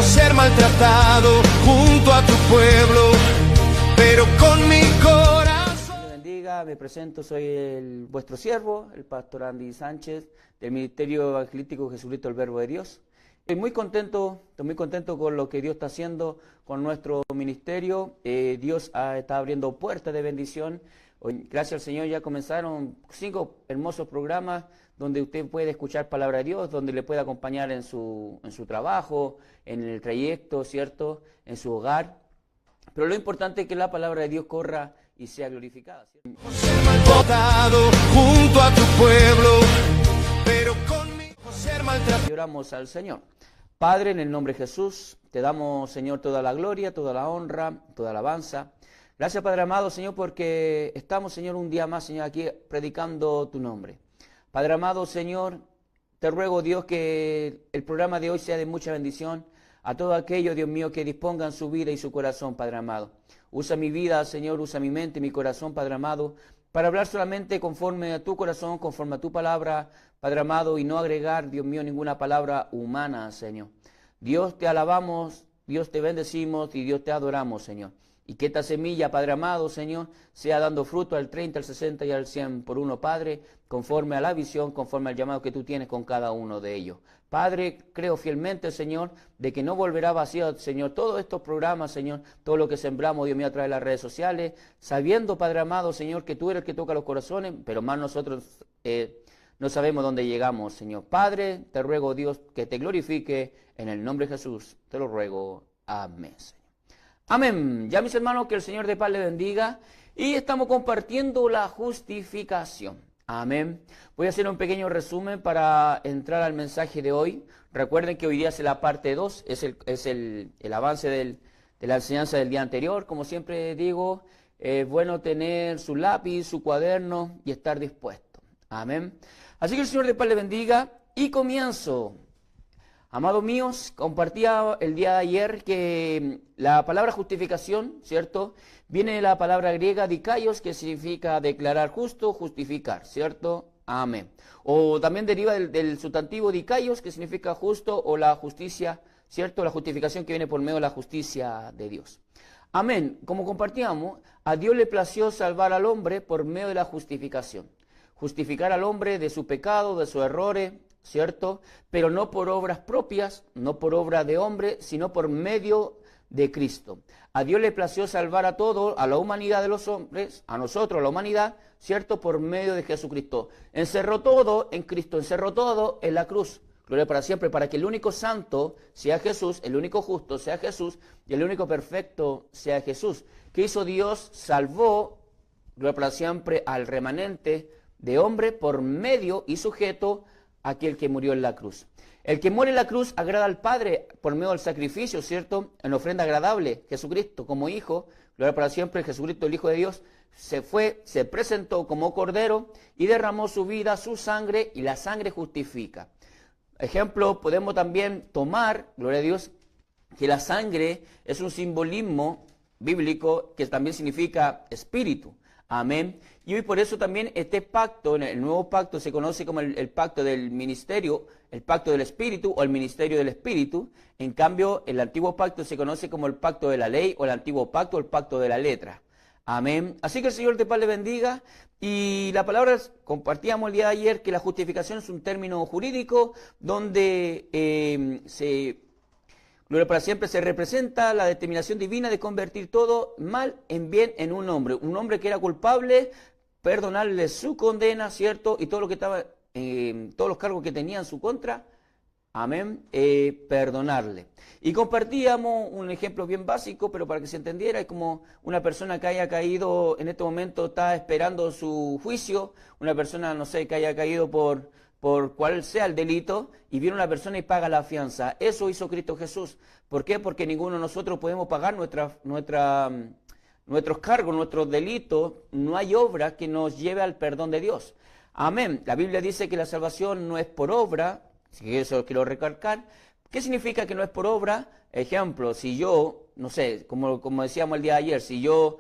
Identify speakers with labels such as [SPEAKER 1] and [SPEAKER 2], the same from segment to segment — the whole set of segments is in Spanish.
[SPEAKER 1] ser maltratado junto a tu pueblo, pero con mi corazón.
[SPEAKER 2] Dios bendiga, me presento, soy vuestro siervo, el pastor Andy Sánchez, del Ministerio Evangelístico Jesucristo, el Verbo de Dios. Estoy muy contento con lo que Dios está haciendo con nuestro ministerio. Dios está abriendo puertas de bendición. Hoy, gracias al Señor, ya comenzaron 5 hermosos programas donde usted puede escuchar palabra de Dios, donde le puede acompañar en su trabajo, en el trayecto, ¿cierto?, en su hogar. Pero lo importante es que la palabra de Dios corra y sea glorificada, ¿cierto?
[SPEAKER 1] Ser maltratado junto a tu pueblo, pero conmigo ser maltratado.
[SPEAKER 2] Y oramos al Señor. Padre, en el nombre de Jesús, te damos, Señor, toda la gloria, toda la honra, toda la alabanza. Gracias, Padre amado, Señor, porque estamos, Señor, un día más, Señor, aquí predicando tu nombre. Padre amado, Señor, te ruego, Dios, que el programa de hoy sea de mucha bendición a todo aquello, Dios mío, que dispongan su vida y su corazón, Padre amado. Usa mi vida, Señor, usa mi mente, mi corazón, Padre amado, para hablar solamente conforme a tu corazón, conforme a tu palabra, Padre amado, y no agregar, Dios mío, ninguna palabra humana, Señor. Dios, te alabamos, Dios, te bendecimos y Dios, te adoramos, Señor. Y que esta semilla, Padre amado, Señor, sea dando fruto al 30, al 60 y al 100 por uno, Padre, conforme a la visión, conforme al llamado que tú tienes con cada uno de ellos. Padre, creo fielmente, Señor, de que no volverá vacío, Señor, todos estos programas, Señor, todo lo que sembramos, Dios mío, a través de las redes sociales, sabiendo, Padre amado, Señor, que tú eres el que toca los corazones, pero más nosotros no sabemos dónde llegamos, Señor. Padre, te ruego, Dios, que te glorifique, en el nombre de Jesús, te lo ruego. Amén, Señor. Amén. Ya, mis hermanos, que el Señor de paz le bendiga, y estamos compartiendo la justificación. Amén. Voy a hacer un pequeño resumen para entrar al mensaje de hoy. Recuerden que hoy día es la parte 2, es el avance de la enseñanza del día anterior. Como siempre digo, es bueno tener su lápiz, su cuaderno y estar dispuesto. Amén. Así que el Señor de paz le bendiga y comienzo. Amados míos, compartía el día de ayer que la palabra justificación, ¿cierto?, viene de la palabra griega dikaios, que significa declarar justo, justificar, ¿cierto? Amén. O también deriva del sustantivo dikaios, que significa justo o la justicia, ¿cierto? La justificación que viene por medio de la justicia de Dios. Amén. Como compartíamos, a Dios le plació salvar al hombre por medio de la justificación. Justificar al hombre de su pecado, de sus errores, ¿cierto? Pero no por obras propias, no por obra de hombre, sino por medio de Cristo. A Dios le plació salvar a todo, a la humanidad de los hombres, a nosotros, a la humanidad, ¿cierto? Por medio de Jesucristo. Encerró todo en Cristo, encerró todo en la cruz. Gloria para siempre, para que el único santo sea Jesús, el único justo sea Jesús y el único perfecto sea Jesús. ¿Qué hizo Dios? Salvó, gloria para siempre, al remanente de hombre por medio y sujeto a aquel que murió en la cruz. El que muere en la cruz agrada al Padre por medio del sacrificio, ¿cierto? En ofrenda agradable, Jesucristo como Hijo, gloria para siempre, Jesucristo el Hijo de Dios, se presentó como Cordero y derramó su vida, su sangre, y la sangre justifica. Ejemplo, podemos también tomar, gloria a Dios, que la sangre es un simbolismo bíblico que también significa espíritu. Amén. Y hoy por eso también este pacto, el nuevo pacto, se conoce como el pacto del ministerio, el pacto del Espíritu o el ministerio del Espíritu. En cambio, el antiguo pacto se conoce como el pacto de la ley o el antiguo pacto o el pacto de la letra. Amén. Así que el Señor de paz le bendiga. Y la palabra, compartíamos el día de ayer, que la justificación es un término jurídico donde gloria para siempre, se representa la determinación divina de convertir todo mal en bien en un hombre que era culpable, perdonarle su condena, ¿cierto? Y todo lo que estaba, todos los cargos que tenía en su contra, amén, perdonarle. Y compartíamos un ejemplo bien básico, pero para que se entendiera, es como una persona que haya caído, en este momento está esperando su juicio, una persona, no sé, que haya caído por cual sea el delito, y viene una persona y paga la fianza. Eso hizo Cristo Jesús. ¿Por qué? Porque ninguno de nosotros podemos pagar nuestros cargos, nuestros delitos. No hay obra que nos lleve al perdón de Dios. Amén. La Biblia dice que la salvación no es por obra, eso lo quiero recalcar. ¿Qué significa que no es por obra? Ejemplo, si yo, no sé, como decíamos el día de ayer, si yo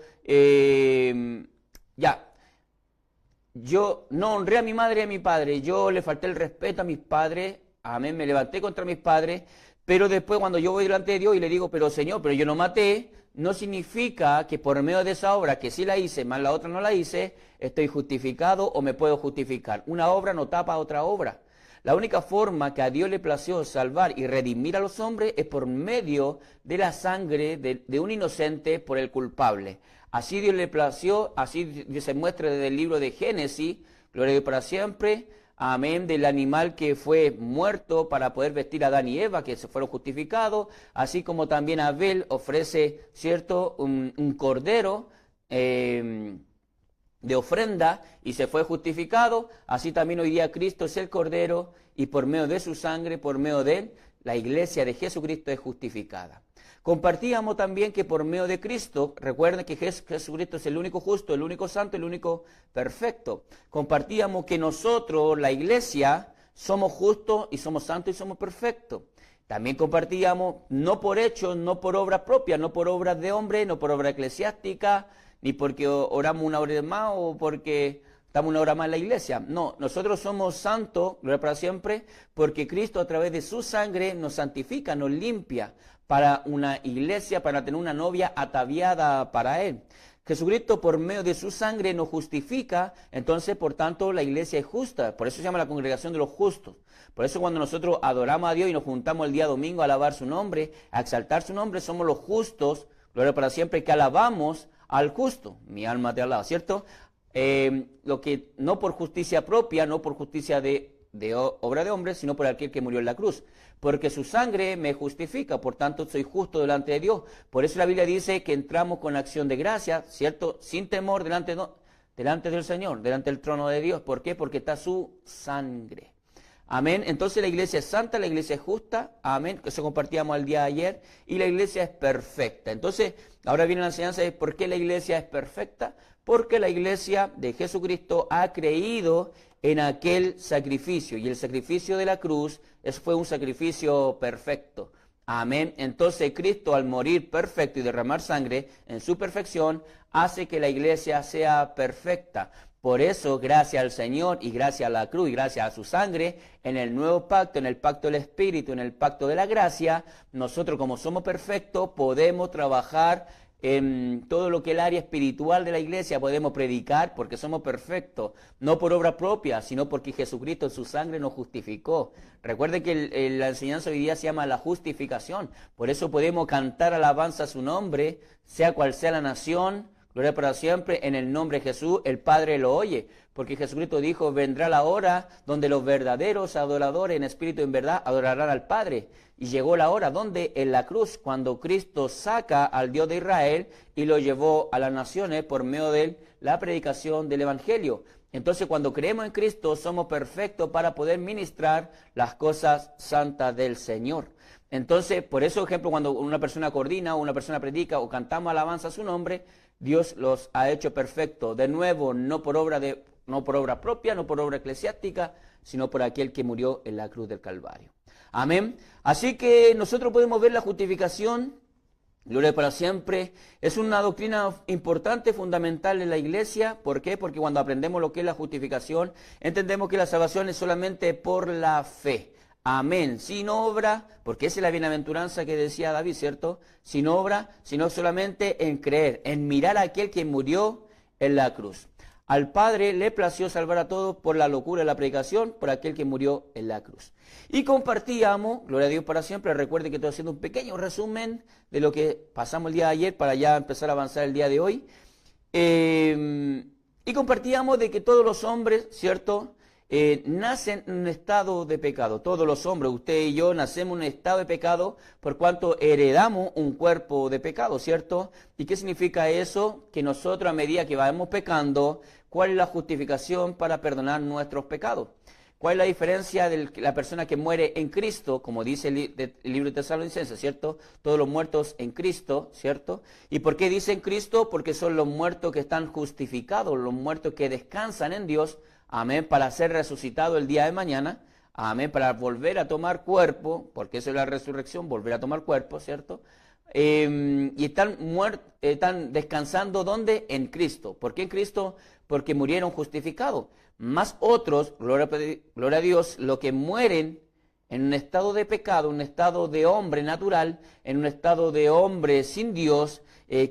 [SPEAKER 2] no honré a mi madre y a mi padre, yo le falté el respeto a mis padres, amén, me levanté contra mis padres, Pero después cuando yo voy delante de Dios y le digo, pero Señor, pero yo no maté, no significa que por medio de esa obra, que sí la hice, más la otra no la hice, estoy justificado o me puedo justificar. Una obra no tapa a otra obra. La única forma que a Dios le plació salvar y redimir a los hombres es por medio de la sangre de un inocente por el culpable. Así Dios le plació, así se muestra desde el libro de Génesis, gloria a Dios para siempre, amén, del animal que fue muerto para poder vestir a Adán y Eva, que se fueron justificados, así como también Abel ofrece, ¿cierto?, un cordero, de ofrenda y se fue justificado, así también hoy día Cristo es el Cordero y por medio de su sangre, por medio de él, la iglesia de Jesucristo es justificada. Compartíamos también que por medio de Cristo, recuerden que Jesucristo es el único justo, el único santo, el único perfecto. Compartíamos que nosotros, la iglesia, somos justos y somos santos y somos perfectos. También compartíamos, no por hechos, no por obras propias, no por obras de hombre, no por obra eclesiástica, ni porque oramos una hora más o porque estamos una hora más en la iglesia. No, nosotros somos santos, gloria para siempre, porque Cristo a través de su sangre nos santifica, nos limpia para una iglesia, para tener una novia ataviada para Él. Jesucristo por medio de su sangre nos justifica, entonces por tanto la iglesia es justa, por eso se llama la congregación de los justos. Por eso cuando nosotros adoramos a Dios y nos juntamos el día domingo a alabar su nombre, a exaltar su nombre, somos los justos, gloria para siempre, que alabamos al justo. Mi alma te alaba, ¿cierto? Lo que no por justicia propia, no por justicia de obra de hombre, sino por aquel que murió en la cruz. Porque su sangre me justifica, por tanto soy justo delante de Dios. Por eso la Biblia dice que entramos con acción de gracia, ¿cierto? Sin temor delante del Señor, delante del trono de Dios. ¿Por qué? Porque está su sangre. Amén. Entonces la iglesia es santa, la iglesia es justa. Amén. Que eso compartíamos el día de ayer. Y la iglesia es perfecta. Entonces, ahora viene la enseñanza de por qué la iglesia es perfecta. Porque la iglesia de Jesucristo ha creído en aquel sacrificio. Y el sacrificio de la cruz fue un sacrificio perfecto. Amén. Entonces Cristo al morir perfecto y derramar sangre en su perfección hace que la iglesia sea perfecta. Por eso, gracias al Señor y gracias a la cruz y gracias a su sangre, en el nuevo pacto, en el pacto del Espíritu, en el pacto de la gracia, nosotros como somos perfectos podemos trabajar en todo lo que es el área espiritual de la iglesia, podemos predicar porque somos perfectos, no por obra propia, sino porque Jesucristo en su sangre nos justificó. Recuerde que la enseñanza hoy día se llama la justificación, por eso podemos cantar alabanza a su nombre, sea cual sea la nación, gloria para siempre, en el nombre de Jesús, el Padre lo oye, porque Jesucristo dijo, vendrá la hora donde los verdaderos adoradores en espíritu y en verdad adorarán al Padre. Y llegó la hora donde en la cruz, cuando Cristo saca al Dios de Israel y lo llevó a las naciones por medio de la predicación del Evangelio. Entonces cuando creemos en Cristo somos perfectos para poder ministrar las cosas santas del Señor. Entonces, por eso, ejemplo, cuando una persona coordina o una persona predica o cantamos alabanza a su nombre, Dios los ha hecho perfectos. De nuevo, no por obra propia, no por obra eclesiástica, sino por aquel que murió en la cruz del Calvario. Amén. Así que nosotros podemos ver la justificación, gloria para siempre, es una doctrina importante, fundamental en la iglesia. ¿Por qué? Porque cuando aprendemos lo que es la justificación, entendemos que la salvación es solamente por la fe. Amén. Sin obra, porque esa es la bienaventuranza que decía David, ¿cierto? Sin obra, sino solamente en creer, en mirar a aquel que murió en la cruz. Al Padre le plació salvar a todos por la locura de la predicación, por aquel que murió en la cruz. Y compartíamos, gloria a Dios para siempre, recuerde que estoy haciendo un pequeño resumen de lo que pasamos el día de ayer para ya empezar a avanzar el día de hoy. Y compartíamos de que todos los hombres, ¿cierto?, nacen en un estado de pecado. Todos los hombres, usted y yo, nacemos en un estado de pecado por cuanto heredamos un cuerpo de pecado, ¿cierto? ¿Y qué significa eso? Que nosotros a medida que vamos pecando, ¿cuál es la justificación para perdonar nuestros pecados? ¿Cuál es la diferencia de la persona que muere en Cristo? Como dice el libro de Tesalonicenses, ¿cierto? Todos los muertos en Cristo, ¿cierto? ¿Y por qué dice en Cristo? Porque son los muertos que están justificados, los muertos que descansan en Dios, amén, para ser resucitado el día de mañana, amén, para volver a tomar cuerpo, porque eso es la resurrección, volver a tomar cuerpo, ¿cierto? Y están descansando, ¿dónde? En Cristo. ¿Por qué en Cristo? Porque murieron justificados. Más otros, gloria a Dios, los que mueren en un estado de pecado, un estado de hombre natural, en un estado de hombre sin Dios,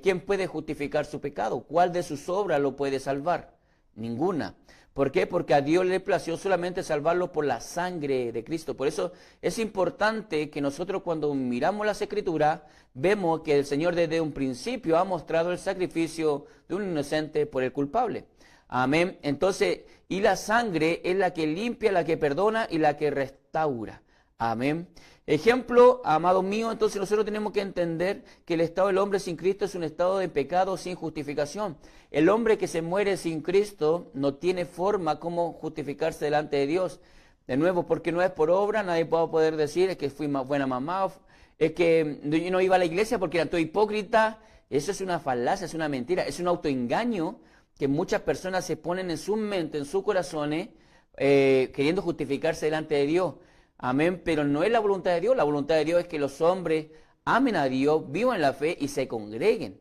[SPEAKER 2] ¿quién puede justificar su pecado? ¿Cuál de sus obras lo puede salvar? Ninguna. ¿Por qué? Porque a Dios le plació solamente salvarlo por la sangre de Cristo. Por eso es importante que nosotros cuando miramos las Escrituras, vemos que el Señor desde un principio ha mostrado el sacrificio de un inocente por el culpable. Amén. Entonces, y la sangre es la que limpia, la que perdona y la que restaura. Amén. Ejemplo, amados míos, entonces nosotros tenemos que entender que el estado del hombre sin Cristo es un estado de pecado sin justificación. El hombre que se muere sin Cristo no tiene forma como justificarse delante de Dios. De nuevo, porque no es por obra, nadie va a poder decir es que fui más buena mamá, es que yo no iba a la iglesia porque era todo hipócrita. Eso es una falacia, es una mentira, es un autoengaño que muchas personas se ponen en su mente, en sus corazones, queriendo justificarse delante de Dios. Amén, pero no es la voluntad de Dios. La voluntad de Dios es que los hombres amen a Dios, vivan la fe y se congreguen.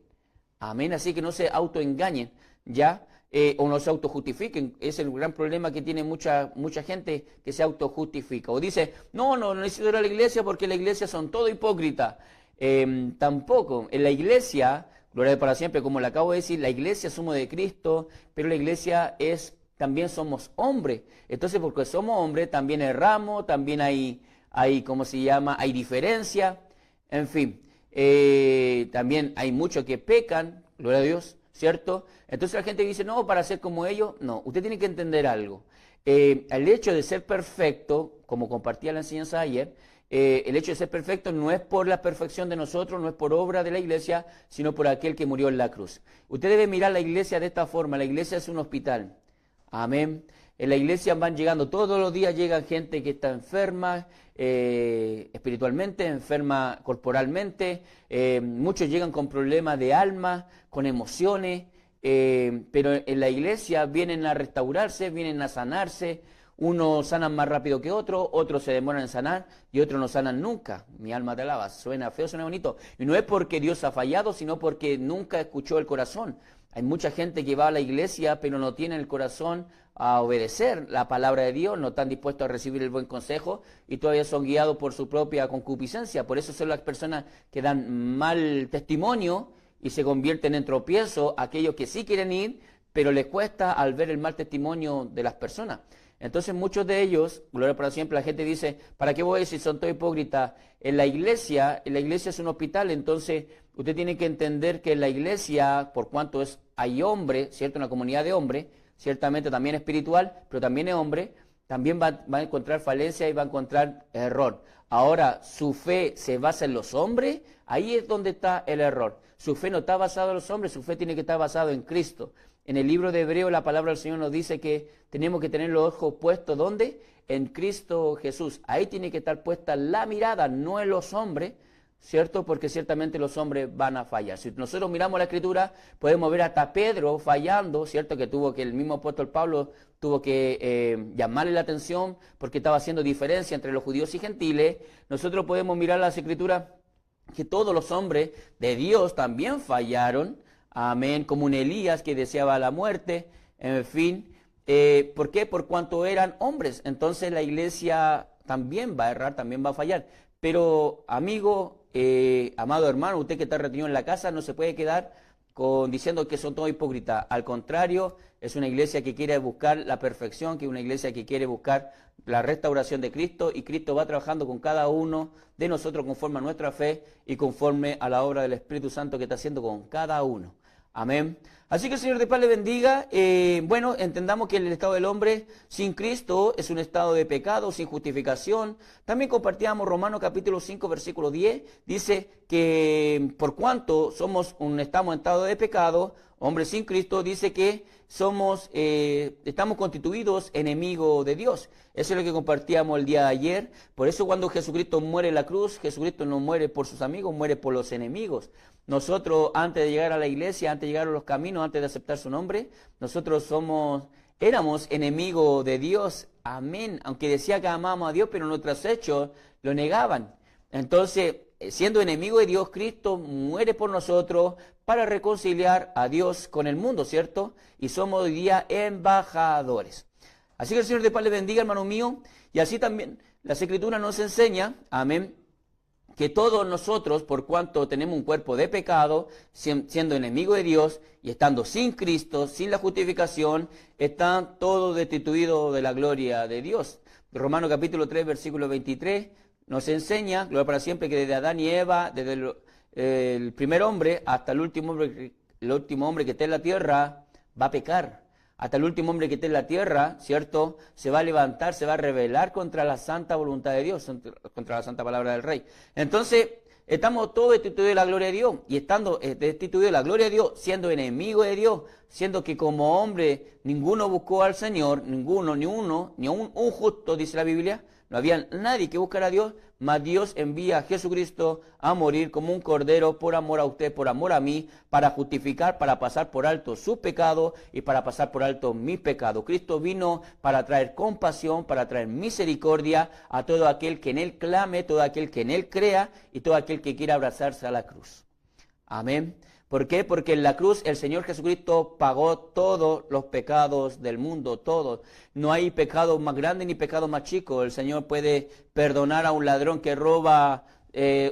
[SPEAKER 2] Amén, así que no se autoengañen, ¿ya? O no se autojustifiquen. Es el gran problema que tiene mucha gente que se autojustifica. O dice, no necesito ir a la iglesia porque la iglesia son todo hipócritas. Tampoco. En la iglesia, gloria para siempre, como le acabo de decir, la iglesia somos de Cristo, pero la iglesia también somos hombres. Entonces, porque somos hombres, también erramos, también hay ¿cómo se llama? Hay diferencia. En fin, también hay muchos que pecan, gloria a Dios, ¿cierto? Entonces la gente dice, no, para ser como ellos, no. Usted tiene que entender algo. El hecho de ser perfecto, como compartía la enseñanza ayer, el hecho de ser perfecto no es por la perfección de nosotros, no es por obra de la iglesia, sino por aquel que murió en la cruz. Usted debe mirar la iglesia de esta forma. La iglesia es un hospital. Amén. En la iglesia van llegando, todos los días llega gente que está enferma espiritualmente, enferma corporalmente, muchos llegan con problemas de alma, con emociones, pero en la iglesia vienen a restaurarse, vienen a sanarse. Unos sanan más rápido que otros, otros se demoran en sanar y otros no sanan nunca. Mi alma te alaba, suena feo, suena bonito. Y no es porque Dios ha fallado, sino porque nunca escuchó el corazón. Hay mucha gente que va a la iglesia, pero no tiene el corazón a obedecer la palabra de Dios, no están dispuestos a recibir el buen consejo y todavía son guiados por su propia concupiscencia. Por eso son las personas que dan mal testimonio y se convierten en tropiezo aquellos que sí quieren ir, pero les cuesta al ver el mal testimonio de las personas. Entonces muchos de ellos, gloria para siempre, la gente dice, ¿para qué voy si son todo hipócritas? La iglesia es un hospital, entonces usted tiene que entender que en la iglesia, por cuanto hay hombres, ¿cierto? Una comunidad de hombres, ciertamente también espiritual, pero también es hombre, también va a encontrar falencia y va a encontrar error. Ahora, su fe se basa en los hombres, ahí es donde está el error. Su fe no está basada en los hombres, su fe tiene que estar basada en Cristo. En el libro de Hebreo la palabra del Señor nos dice que tenemos que tener los ojos puestos, ¿dónde? En Cristo Jesús. Ahí tiene que estar puesta la mirada, no en los hombres, ¿cierto? Porque ciertamente los hombres van a fallar. Si nosotros miramos la Escritura, podemos ver hasta Pedro fallando, ¿cierto? Que el mismo apóstol Pablo tuvo que llamarle la atención porque estaba haciendo diferencia entre los judíos y gentiles. Nosotros podemos mirar las Escrituras que todos los hombres de Dios también fallaron. Amén, como un Elías que deseaba la muerte, en fin. ¿Por qué? Por cuanto eran hombres. Entonces la iglesia también va a errar, también va a fallar. Pero, amigo, amado hermano, usted que está retenido en la casa, no se puede quedar diciendo que son todos hipócritas. Al contrario, es una iglesia que quiere buscar la perfección, que es una iglesia que quiere buscar la restauración de Cristo, y Cristo va trabajando con cada uno de nosotros conforme a nuestra fe y conforme a la obra del Espíritu Santo que está haciendo con cada uno. Amén. Así que el Señor de paz le bendiga. Bueno, entendamos que el estado del hombre sin Cristo es un estado de pecado, sin justificación. También compartíamos Romanos capítulo 5, versículo 10. Dice que por cuanto estamos en estado de pecado, hombre sin Cristo, dice que estamos constituidos enemigos de Dios. Eso es lo que compartíamos el día de ayer. Por eso cuando Jesucristo muere en la cruz, Jesucristo no muere por sus amigos, muere por los enemigos. Nosotros, antes de llegar a la iglesia, antes de llegar a los caminos, antes de aceptar su nombre, nosotros éramos enemigos de Dios. Amén. Aunque decía que amábamos a Dios, pero nuestros hechos lo negaban. Entonces, siendo enemigo de Dios, Cristo muere por nosotros para reconciliar a Dios con el mundo, ¿cierto? Y somos hoy día embajadores. Así que el Señor de paz le bendiga, hermano mío. Y así también Las Escrituras nos enseñan, amén, que todos nosotros, por cuanto tenemos un cuerpo de pecado, siendo enemigos de Dios y estando sin Cristo, sin la justificación, están todos destituidos de la gloria de Dios. Romanos capítulo 3, versículo 23, nos enseña, gloria para siempre, que desde Adán y Eva, desde el primer hombre hasta el último hombre que esté en la tierra, va a pecar. Hasta el último hombre que esté en la tierra, ¿cierto?, se va a levantar, se va a rebelar contra la santa voluntad de Dios, contra la santa palabra del Rey. Entonces, estamos todos destituidos de la gloria de Dios, y estando destituidos de la gloria de Dios, siendo enemigos de Dios, siendo que como hombre ninguno buscó al Señor, ninguno, ni un justo, dice la Biblia, no había nadie que buscara a Dios, mas Dios envía a Jesucristo a morir como un cordero por amor a usted, por amor a mí, para justificar, para pasar por alto su pecado y para pasar por alto mi pecado. Cristo vino para traer compasión, para traer misericordia a todo aquel que en Él clame, todo aquel que en Él crea y todo aquel que quiera abrazarse a la cruz. Amén. ¿Por qué? Porque en la cruz el Señor Jesucristo pagó todos los pecados del mundo, todos. No hay pecado más grande ni pecado más chico. El Señor puede perdonar a un ladrón que roba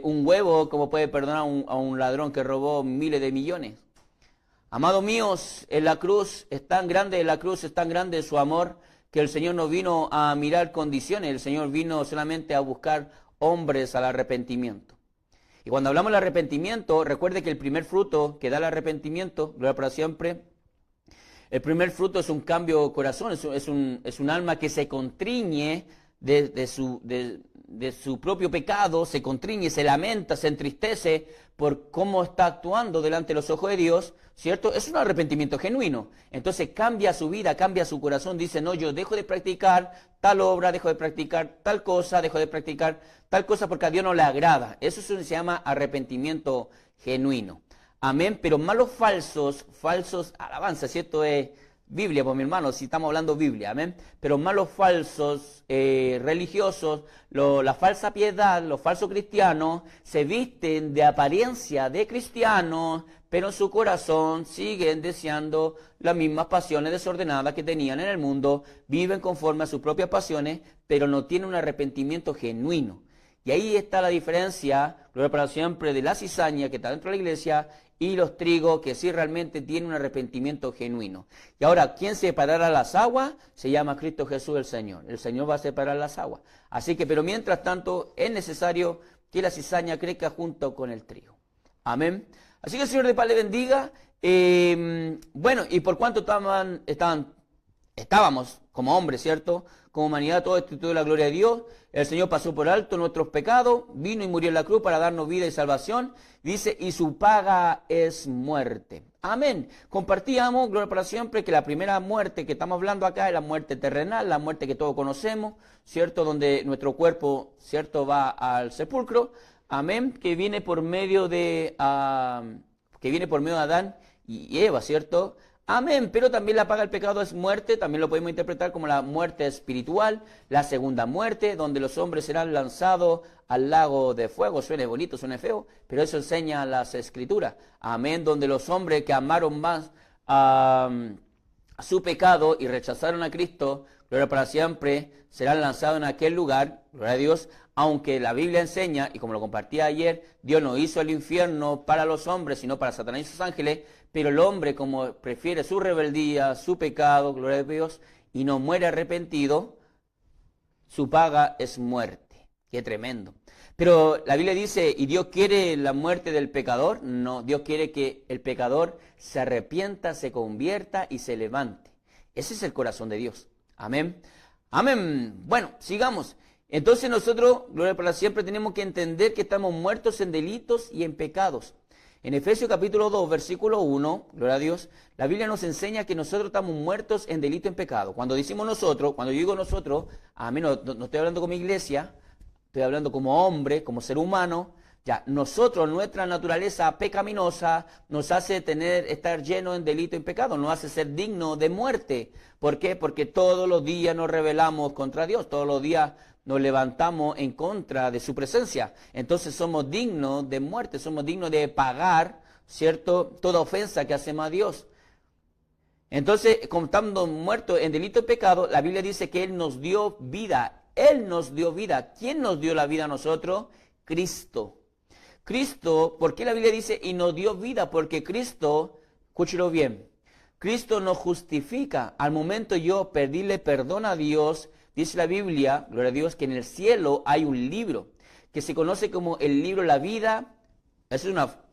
[SPEAKER 2] un huevo, como puede perdonar a un ladrón que robó miles de millones. Amados míos, en la cruz es tan grande su amor, que el Señor no vino a mirar condiciones, el Señor vino solamente a buscar hombres al arrepentimiento. Y cuando hablamos del arrepentimiento, recuerde que el primer fruto que da el arrepentimiento, gloria para siempre, el primer fruto es un cambio de corazón, es un alma que se contriñe de su propio pecado, se contriñe, se lamenta, se entristece por cómo está actuando delante de los ojos de Dios, ¿cierto? Es un arrepentimiento genuino. Entonces cambia su vida, cambia su corazón, dice, no, yo dejo de practicar tal obra, dejo de practicar tal cosa, dejo de practicar tal cosa porque a Dios no le agrada. Eso se llama arrepentimiento genuino. Amén, pero malos falsos alabanza, ¿cierto? Es Biblia, pues mi hermano, si estamos hablando Biblia, amén. Pero malos falsos religiosos, la falsa piedad, los falsos cristianos, se visten de apariencia de cristianos, pero en su corazón siguen deseando las mismas pasiones desordenadas que tenían en el mundo, viven conforme a sus propias pasiones, pero no tienen un arrepentimiento genuino. Y ahí está la diferencia, gloria para siempre, de la cizaña que está dentro de la iglesia y los trigos que sí realmente tienen un arrepentimiento genuino. Y ahora, ¿quién separará las aguas? Se llama Cristo Jesús el Señor. El Señor va a separar las aguas. Así que, pero mientras tanto, es necesario que la cizaña crezca junto con el trigo. Amén. Así que el Señor de paz le bendiga. Bueno, y por cuanto estábamos como hombres, ¿cierto? Como humanidad, todo destituido de la gloria de Dios. El Señor pasó por alto nuestros pecados, vino y murió en la cruz para darnos vida y salvación. Dice, y su paga es muerte. Amén. Compartíamos, gloria para siempre, que la primera muerte que estamos hablando acá es la muerte terrenal, la muerte que todos conocemos, ¿cierto? Donde nuestro cuerpo, ¿cierto?, va al sepulcro. Amén. Que viene por medio de Adán y Eva, ¿cierto? Amén, pero también la paga del pecado es muerte, también lo podemos interpretar como la muerte espiritual, la segunda muerte, donde los hombres serán lanzados al lago de fuego. Suene bonito, suene feo, pero eso enseña las Escrituras. Amén, donde los hombres que amaron más a su pecado y rechazaron a Cristo, gloria para siempre, serán lanzados en aquel lugar, gloria a Dios, aunque la Biblia enseña, y como lo compartí ayer, Dios no hizo el infierno para los hombres, sino para Satanás y sus ángeles, pero el hombre, como prefiere su rebeldía, su pecado, gloria a Dios, y no muere arrepentido, su paga es muerte. Qué tremendo. Pero la Biblia dice, ¿y Dios quiere la muerte del pecador? No, Dios quiere que el pecador se arrepienta, se convierta y se levante. Ese es el corazón de Dios. Amén. Amén. Bueno, sigamos. Entonces nosotros, gloria para siempre, tenemos que entender que estamos muertos en delitos y en pecados. En Efesios capítulo 2, versículo 1, gloria a Dios, la Biblia nos enseña que nosotros estamos muertos en delito y en pecado. Cuando decimos nosotros, cuando yo digo nosotros, a mí no estoy hablando como iglesia, estoy hablando como hombre, como ser humano. Ya, nosotros, nuestra naturaleza pecaminosa nos hace estar lleno en delito y en pecado, nos hace ser digno de muerte. ¿Por qué? Porque todos los días nos rebelamos contra Dios, todos los días nos levantamos en contra de su presencia. Entonces somos dignos de muerte, somos dignos de pagar, ¿cierto?, toda ofensa que hacemos a Dios. Entonces, como estamos muertos en delito y pecado, la Biblia dice que Él nos dio vida Él nos dio vida. ¿Quién nos dio la vida a nosotros? Cristo. Cristo, ¿por qué la Biblia dice y nos dio vida? Porque Cristo, escúchelo bien, Cristo nos justifica. Al momento yo pedirle perdón a Dios, dice la Biblia, gloria a Dios, que en el cielo hay un libro que se conoce como el libro de la vida.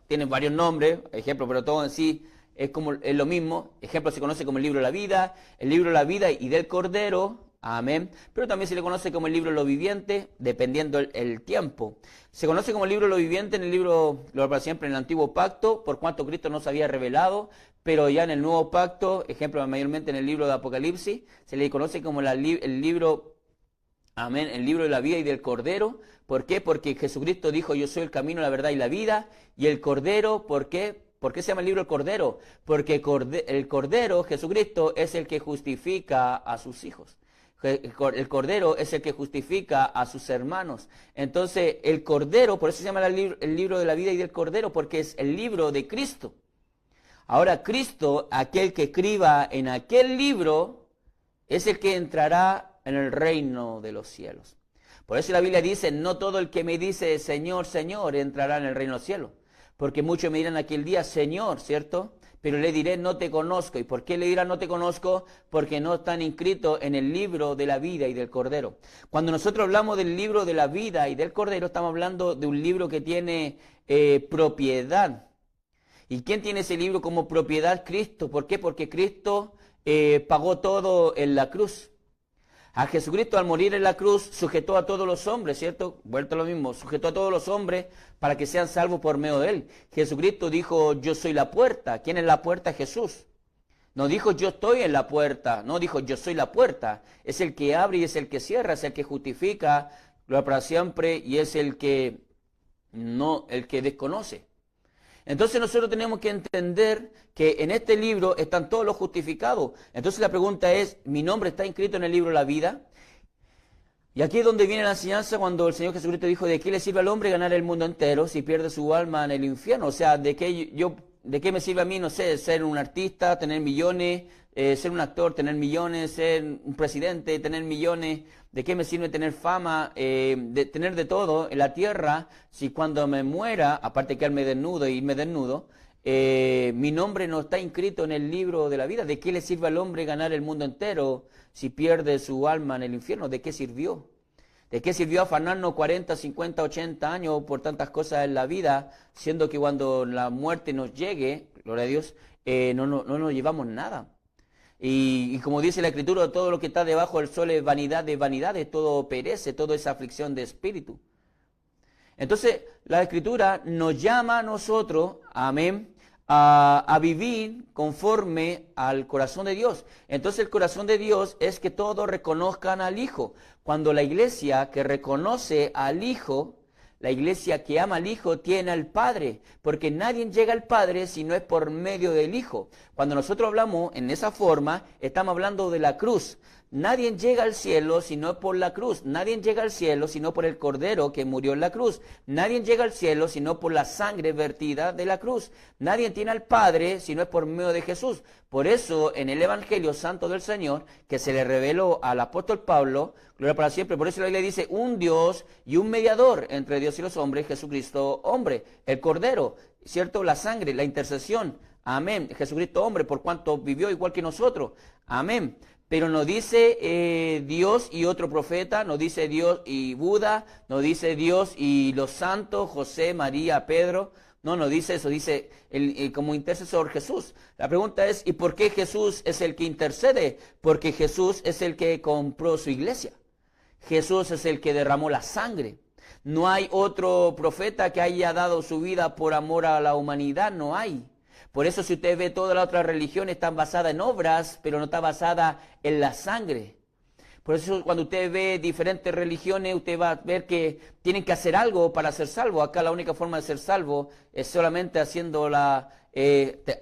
[SPEAKER 2] Tiene varios nombres, ejemplo, pero todo en sí es lo mismo. Ejemplo, se conoce como el libro de la vida y del Cordero. Amén. Pero también se le conoce como el libro de los vivientes, dependiendo el tiempo. Se conoce como el libro de los vivientes en el libro, lo para siempre, en el antiguo pacto, por cuanto Cristo no se había revelado, pero ya en el nuevo pacto, ejemplo, mayormente en el libro de Apocalipsis, se le conoce como el libro, amén, el libro de la vida y del Cordero. ¿Por qué? Porque Jesucristo dijo, yo soy el camino, la verdad y la vida. Y el Cordero, ¿por qué? ¿Por qué se llama el libro el Cordero? Porque el Cordero, Jesucristo, es el que justifica a sus hijos. El Cordero es el que justifica a sus hermanos. Entonces, el Cordero, por eso se llama el libro de la vida y del Cordero, porque es el libro de Cristo. Ahora, Cristo, aquel que escriba en aquel libro, es el que entrará en el reino de los cielos. Por eso la Biblia dice, no todo el que me dice Señor, Señor, entrará en el reino de los cielos. Porque muchos me dirán aquel día, Señor, ¿cierto? Pero le diré, no te conozco. ¿Y por qué le dirán no te conozco? Porque no están inscritos en el libro de la vida y del Cordero. Cuando nosotros hablamos del libro de la vida y del Cordero, estamos hablando de un libro que tiene propiedad. ¿Y quién tiene ese libro como propiedad? Cristo. ¿Por qué? Porque Cristo pagó todo en la cruz. A Jesucristo al morir en la cruz sujetó a todos los hombres, ¿cierto? Vuelto a lo mismo, sujetó a todos los hombres para que sean salvos por medio de él. Jesucristo dijo, yo soy la puerta. ¿Quién es la puerta? Jesús. No dijo, yo estoy en la puerta. No dijo, yo soy la puerta. Es el que abre y es el que cierra, es el que justifica para siempre y es el que desconoce. Entonces nosotros tenemos que entender que en este libro están todos los justificados. Entonces la pregunta es, ¿mi nombre está inscrito en el libro de la vida? Y aquí es donde viene la enseñanza cuando el Señor Jesucristo dijo, ¿de qué le sirve al hombre ganar el mundo entero si pierde su alma en el infierno? O sea, ¿de qué me sirve a mí, no sé, ser un artista, tener millones, ser un actor, tener millones, ser un presidente, tener millones? ¿De qué me sirve tener fama, de tener de todo en la tierra, si cuando me muera, aparte de quedarme desnudo e irme desnudo, mi nombre no está inscrito en el libro de la vida? ¿De qué le sirve al hombre ganar el mundo entero si pierde su alma en el infierno? ¿De qué sirvió? ¿De qué sirvió afanarnos 40, 50, 80 años por tantas cosas en la vida, siendo que cuando la muerte nos llegue, gloria a Dios, no nos llevamos nada? Y como dice la Escritura, todo lo que está debajo del sol es vanidad de vanidades, todo perece, todo es aflicción de espíritu. Entonces, la Escritura nos llama a nosotros, amén, a vivir conforme al corazón de Dios. Entonces, el corazón de Dios es que todos reconozcan al Hijo. Cuando la iglesia que reconoce al Hijo, la iglesia que ama al Hijo tiene al Padre, porque nadie llega al Padre si no es por medio del Hijo. Cuando nosotros hablamos en esa forma, estamos hablando de la cruz. Nadie llega al cielo si no es por la cruz. Nadie llega al cielo si no por el Cordero que murió en la cruz. Nadie llega al cielo si no por la sangre vertida de la cruz. Nadie tiene al Padre si no es por medio de Jesús. Por eso, en el Evangelio Santo del Señor, que se le reveló al apóstol Pablo, gloria para siempre, por eso la Biblia dice, un Dios y un mediador entre Dios y los hombres, Jesucristo hombre, el Cordero, ¿cierto? La sangre, la intercesión, amén. Jesucristo hombre, por cuanto vivió igual que nosotros, amén. Pero no dice Dios y otro profeta, no dice Dios y Buda, no dice Dios y los santos, José, María, Pedro. No dice eso, dice como intercesor Jesús. La pregunta es, ¿y por qué Jesús es el que intercede? Porque Jesús es el que compró su iglesia. Jesús es el que derramó la sangre. No hay otro profeta que haya dado su vida por amor a la humanidad, no hay. Por eso si usted ve todas las otras religiones están basadas en obras, pero no está basada en la sangre. Por eso cuando usted ve diferentes religiones, usted va a ver que tienen que hacer algo para ser salvo. Acá la única forma de ser salvo es solamente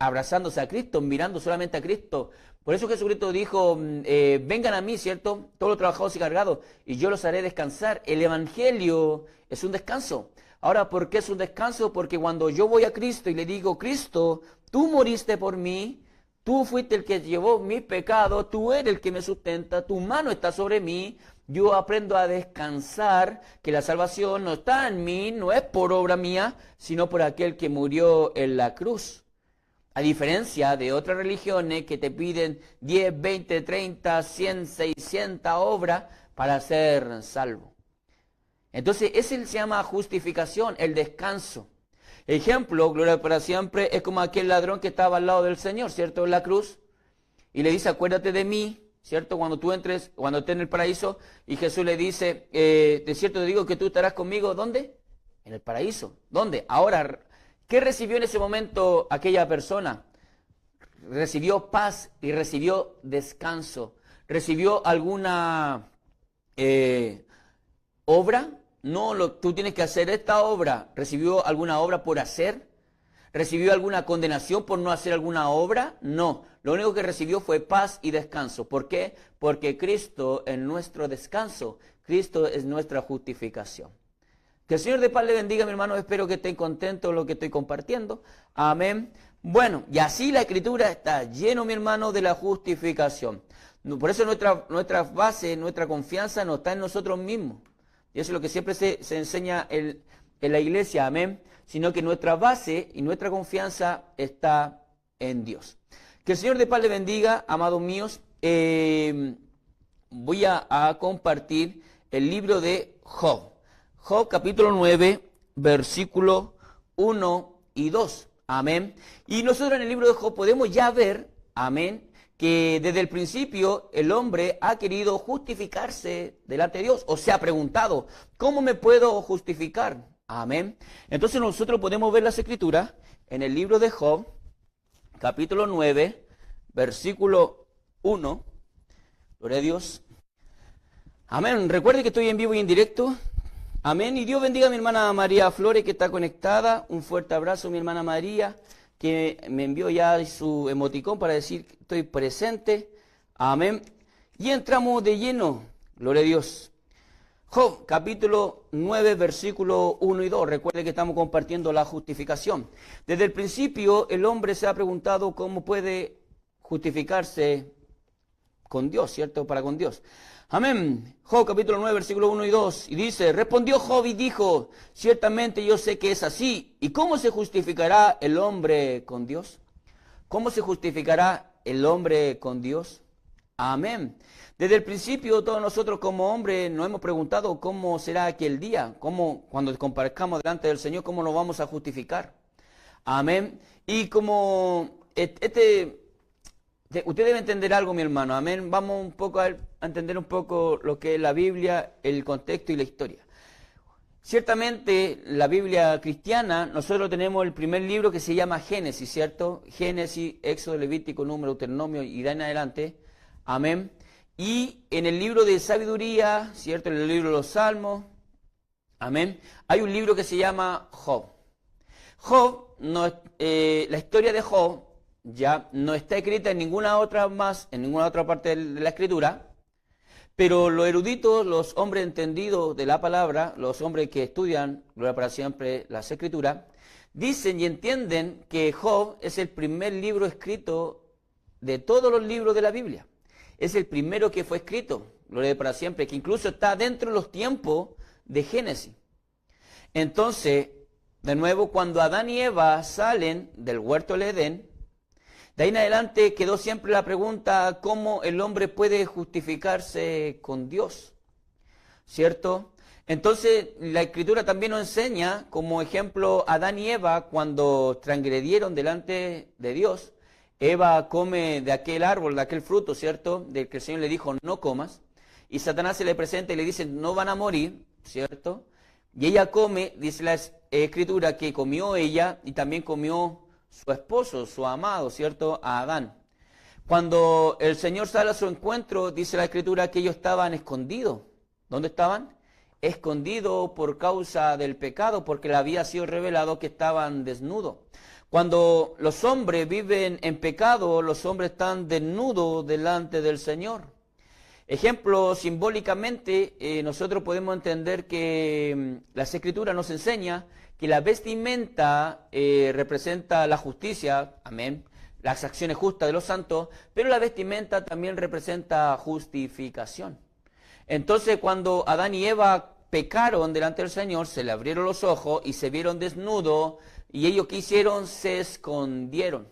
[SPEAKER 2] abrazándose a Cristo, mirando solamente a Cristo. Por eso Jesucristo dijo, vengan a mí, ¿cierto? Todos los trabajados y cargados, y yo los haré descansar. El Evangelio es un descanso. Ahora, ¿por qué es un descanso? Porque cuando yo voy a Cristo y le digo, Cristo, tú moriste por mí, tú fuiste el que llevó mis pecados, tú eres el que me sustenta, tu mano está sobre mí, yo aprendo a descansar, que la salvación no está en mí, no es por obra mía, sino por aquel que murió en la cruz. A diferencia de otras religiones que te piden 10, 20, 30, 100, 600 obras para ser salvo. Entonces, ese se llama justificación, el descanso. Ejemplo, gloria para siempre, es como aquel ladrón que estaba al lado del Señor, ¿cierto? En la cruz. Y le dice, acuérdate de mí, ¿cierto? Cuando tú entres, cuando estés en el paraíso. Y Jesús le dice, de cierto te digo que tú estarás conmigo, ¿dónde? En el paraíso. ¿Dónde? Ahora, ¿qué recibió en ese momento aquella persona? Recibió paz y recibió descanso. ¿Recibió alguna obra? No, tú tienes que hacer esta obra. ¿Recibió alguna obra por hacer? ¿Recibió alguna condenación por no hacer alguna obra? No. Lo único que recibió fue paz y descanso. ¿Por qué? Porque Cristo es nuestro descanso. Cristo es nuestra justificación. Que el Señor de paz le bendiga, mi hermano. Espero que estén contentos con lo que estoy compartiendo. Amén. Bueno, y así la Escritura está lleno, mi hermano, de la justificación. Por eso nuestra base, nuestra confianza no está en nosotros mismos. Y eso es lo que siempre se enseña en la iglesia, amén. Sino que nuestra base y nuestra confianza está en Dios. Que el Señor de paz le bendiga, amados míos. Voy a compartir el libro de Job. Job capítulo 9, versículo 1 y 2. Amén. Y nosotros en el libro de Job podemos ya ver, amén, que desde el principio el hombre ha querido justificarse delante de Dios, o se ha preguntado, ¿cómo me puedo justificar? Amén. Entonces nosotros podemos ver las Escrituras en el libro de Job, capítulo 9, versículo 1. Gloria a Dios. Amén. Recuerde que estoy en vivo y en directo. Amén. Y Dios bendiga a mi hermana María Flores, que está conectada. Un fuerte abrazo, mi hermana María, que me envió ya su emoticón para decir que estoy presente. Amén. Y entramos de lleno. Gloria a Dios. Job, capítulo 9, versículo 1 y 2. Recuerde que estamos compartiendo la justificación. Desde el principio, el hombre se ha preguntado cómo puede justificarse con Dios, ¿cierto? Para con Dios. Amén. Job, capítulo 9, versículo 1 y 2. Y dice, respondió Job y dijo, ciertamente yo sé que es así. ¿Y cómo se justificará el hombre con Dios? ¿Cómo se justificará el hombre con Dios? Amén. Desde el principio todos nosotros como hombres nos hemos preguntado cómo será aquel día, cómo cuando comparezcamos delante del Señor, cómo nos vamos a justificar. Amén. Y como usted debe entender algo, mi hermano. Amén. Vamos un poco a entender un poco lo que es la Biblia, el contexto y la historia. Ciertamente, la Biblia cristiana, nosotros tenemos el primer libro que se llama Génesis, ¿cierto? Génesis, Éxodo, Levítico, Número, Deuteronomio y de ahí en adelante. Amén. Y en el libro de sabiduría, ¿cierto? En el libro de los Salmos, amén, hay un libro que se llama Job. Job, la historia de Job ya no está escrita en ninguna otra parte de la Escritura, pero los eruditos, los hombres entendidos de la palabra, los hombres que estudian, gloria para siempre, las Escrituras, dicen y entienden que Job es el primer libro escrito de todos los libros de la Biblia. Es el primero que fue escrito, gloria para siempre, que incluso está dentro de los tiempos de Génesis. Entonces, de nuevo, cuando Adán y Eva salen del huerto del Edén, de ahí en adelante quedó siempre la pregunta, ¿cómo el hombre puede justificarse con Dios? ¿Cierto? Entonces, la Escritura también nos enseña, como ejemplo, Adán y Eva, cuando transgredieron delante de Dios, Eva come de aquel árbol, de aquel fruto, ¿cierto? Del que el Señor le dijo, no comas. Y Satanás se le presenta y le dice, no van a morir, ¿cierto? Y ella come, dice la Escritura, que comió ella y también comió su esposo, su amado, ¿cierto? A Adán. Cuando el Señor sale a su encuentro, dice la Escritura que ellos estaban escondidos. ¿Dónde estaban? Escondidos por causa del pecado, porque le había sido revelado que estaban desnudos. Cuando los hombres viven en pecado, los hombres están desnudos delante del Señor. Ejemplo, simbólicamente, nosotros podemos entender que las Escrituras nos enseña que la vestimenta representa la justicia, amén, las acciones justas de los santos, pero la vestimenta también representa justificación. Entonces cuando Adán y Eva pecaron delante del Señor, se le abrieron los ojos y se vieron desnudos, y ellos ¿qué hicieron? Se escondieron.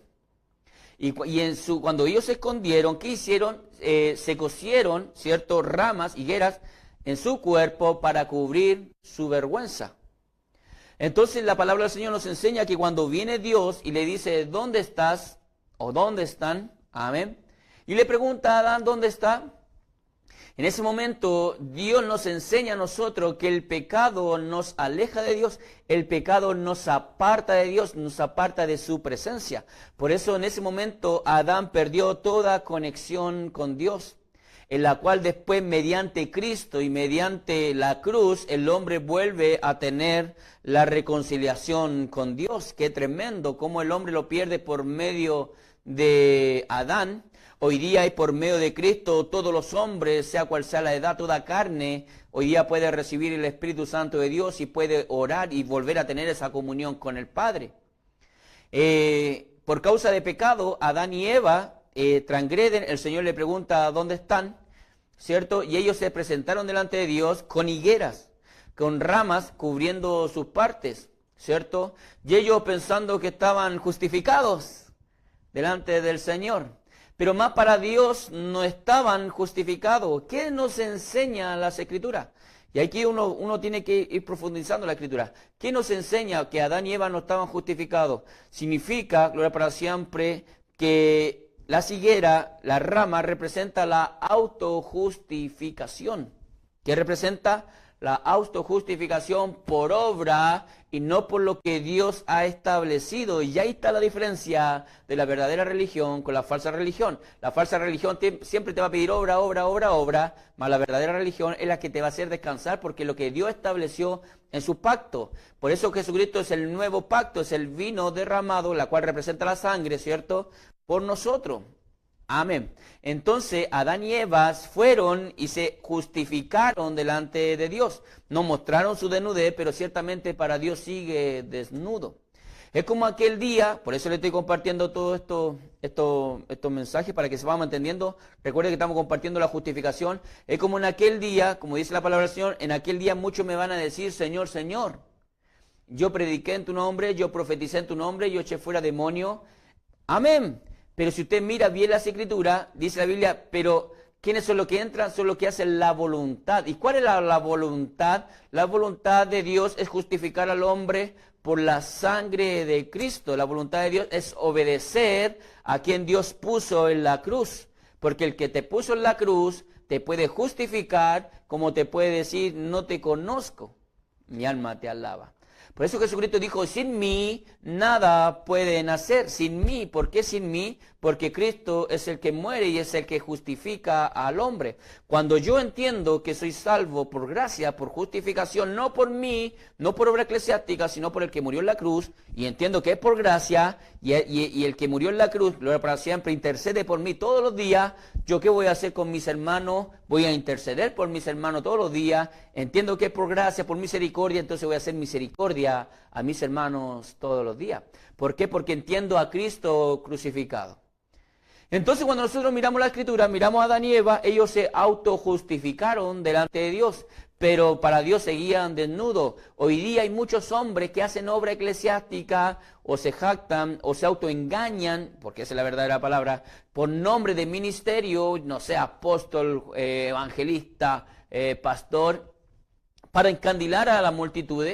[SPEAKER 2] Cuando ellos se escondieron, ¿qué hicieron? Se cosieron, ¿cierto?, ramas, higueras, en su cuerpo para cubrir su vergüenza. Entonces la palabra del Señor nos enseña que cuando viene Dios y le dice, ¿dónde estás? ¿O dónde están? Amén. Y le pregunta a Adán, ¿dónde está? En ese momento Dios nos enseña a nosotros que el pecado nos aleja de Dios, el pecado nos aparta de Dios, nos aparta de su presencia. Por eso en ese momento Adán perdió toda conexión con Dios, en la cual después mediante Cristo y mediante la cruz el hombre vuelve a tener la reconciliación con Dios. Qué tremendo, cómo el hombre lo pierde por medio de Adán. Hoy día y por medio de Cristo todos los hombres, sea cual sea la edad, toda carne, hoy día puede recibir el Espíritu Santo de Dios y puede orar y volver a tener esa comunión con el Padre. Por causa de pecado, Adán y Eva transgreden, el Señor le pregunta dónde están, ¿cierto? Y ellos se presentaron delante de Dios con higueras, con ramas cubriendo sus partes, ¿cierto? Y ellos pensando que estaban justificados delante del Señor. Pero más para Dios no estaban justificados. ¿Qué nos enseña las Escrituras? Y aquí uno tiene que ir profundizando la Escritura. ¿Qué nos enseña que Adán y Eva no estaban justificados? Significa, gloria para siempre, que la higuera, la rama, representa la autojustificación. ¿Qué representa? La autojustificación por obra y no por lo que Dios ha establecido. Y ahí está la diferencia de la verdadera religión con la falsa religión. La falsa religión siempre te va a pedir obra, obra, obra, obra, mas la verdadera religión es la que te va a hacer descansar porque es lo que Dios estableció en su pacto. Por eso Jesucristo es el nuevo pacto, es el vino derramado, la cual representa la sangre, ¿cierto?, por nosotros. Amén. Entonces Adán y Eva fueron y se justificaron delante de Dios. No mostraron su desnudez, pero ciertamente para Dios sigue desnudo. Es como aquel día, por eso le estoy compartiendo todo estos mensajes para que se vamos entendiendo. Recuerde que estamos compartiendo la justificación. Es como en aquel día, como dice la palabra del Señor, en aquel día muchos me van a decir, Señor, Señor, yo prediqué en tu nombre, yo profeticé en tu nombre, yo eché fuera demonios. Amén. Pero si usted mira bien las Escrituras, dice la Biblia, pero ¿quiénes son los que entran? Son los que hacen la voluntad. ¿Y cuál es la voluntad? La voluntad de Dios es justificar al hombre por la sangre de Cristo. La voluntad de Dios es obedecer a quien Dios puso en la cruz. Porque el que te puso en la cruz te puede justificar, como te puede decir, no te conozco. Mi alma te alaba. Por eso Jesucristo dijo, sin mí nada pueden hacer, sin mí. ¿Por qué sin mí? Porque Cristo es el que muere y es el que justifica al hombre. Cuando yo entiendo que soy salvo por gracia, por justificación, no por mí, no por obra eclesiástica, sino por el que murió en la cruz, y entiendo que es por gracia, y el que murió en la cruz, gloria para siempre, intercede por mí todos los días, ¿yo qué voy a hacer con mis hermanos? Voy a interceder por mis hermanos todos los días, entiendo que es por gracia, por misericordia, entonces voy a hacer misericordia a mis hermanos todos los días. ¿Por qué? Porque entiendo a Cristo crucificado. Entonces cuando nosotros miramos la Escritura, miramos a Adán y Eva, ellos se autojustificaron delante de Dios, pero para Dios seguían desnudos. Hoy día hay muchos hombres que hacen obra eclesiástica, o se jactan, o se autoengañan, porque esa es la verdadera palabra, por nombre de ministerio, no sé, apóstol, evangelista, pastor, para encandilar a la multitud.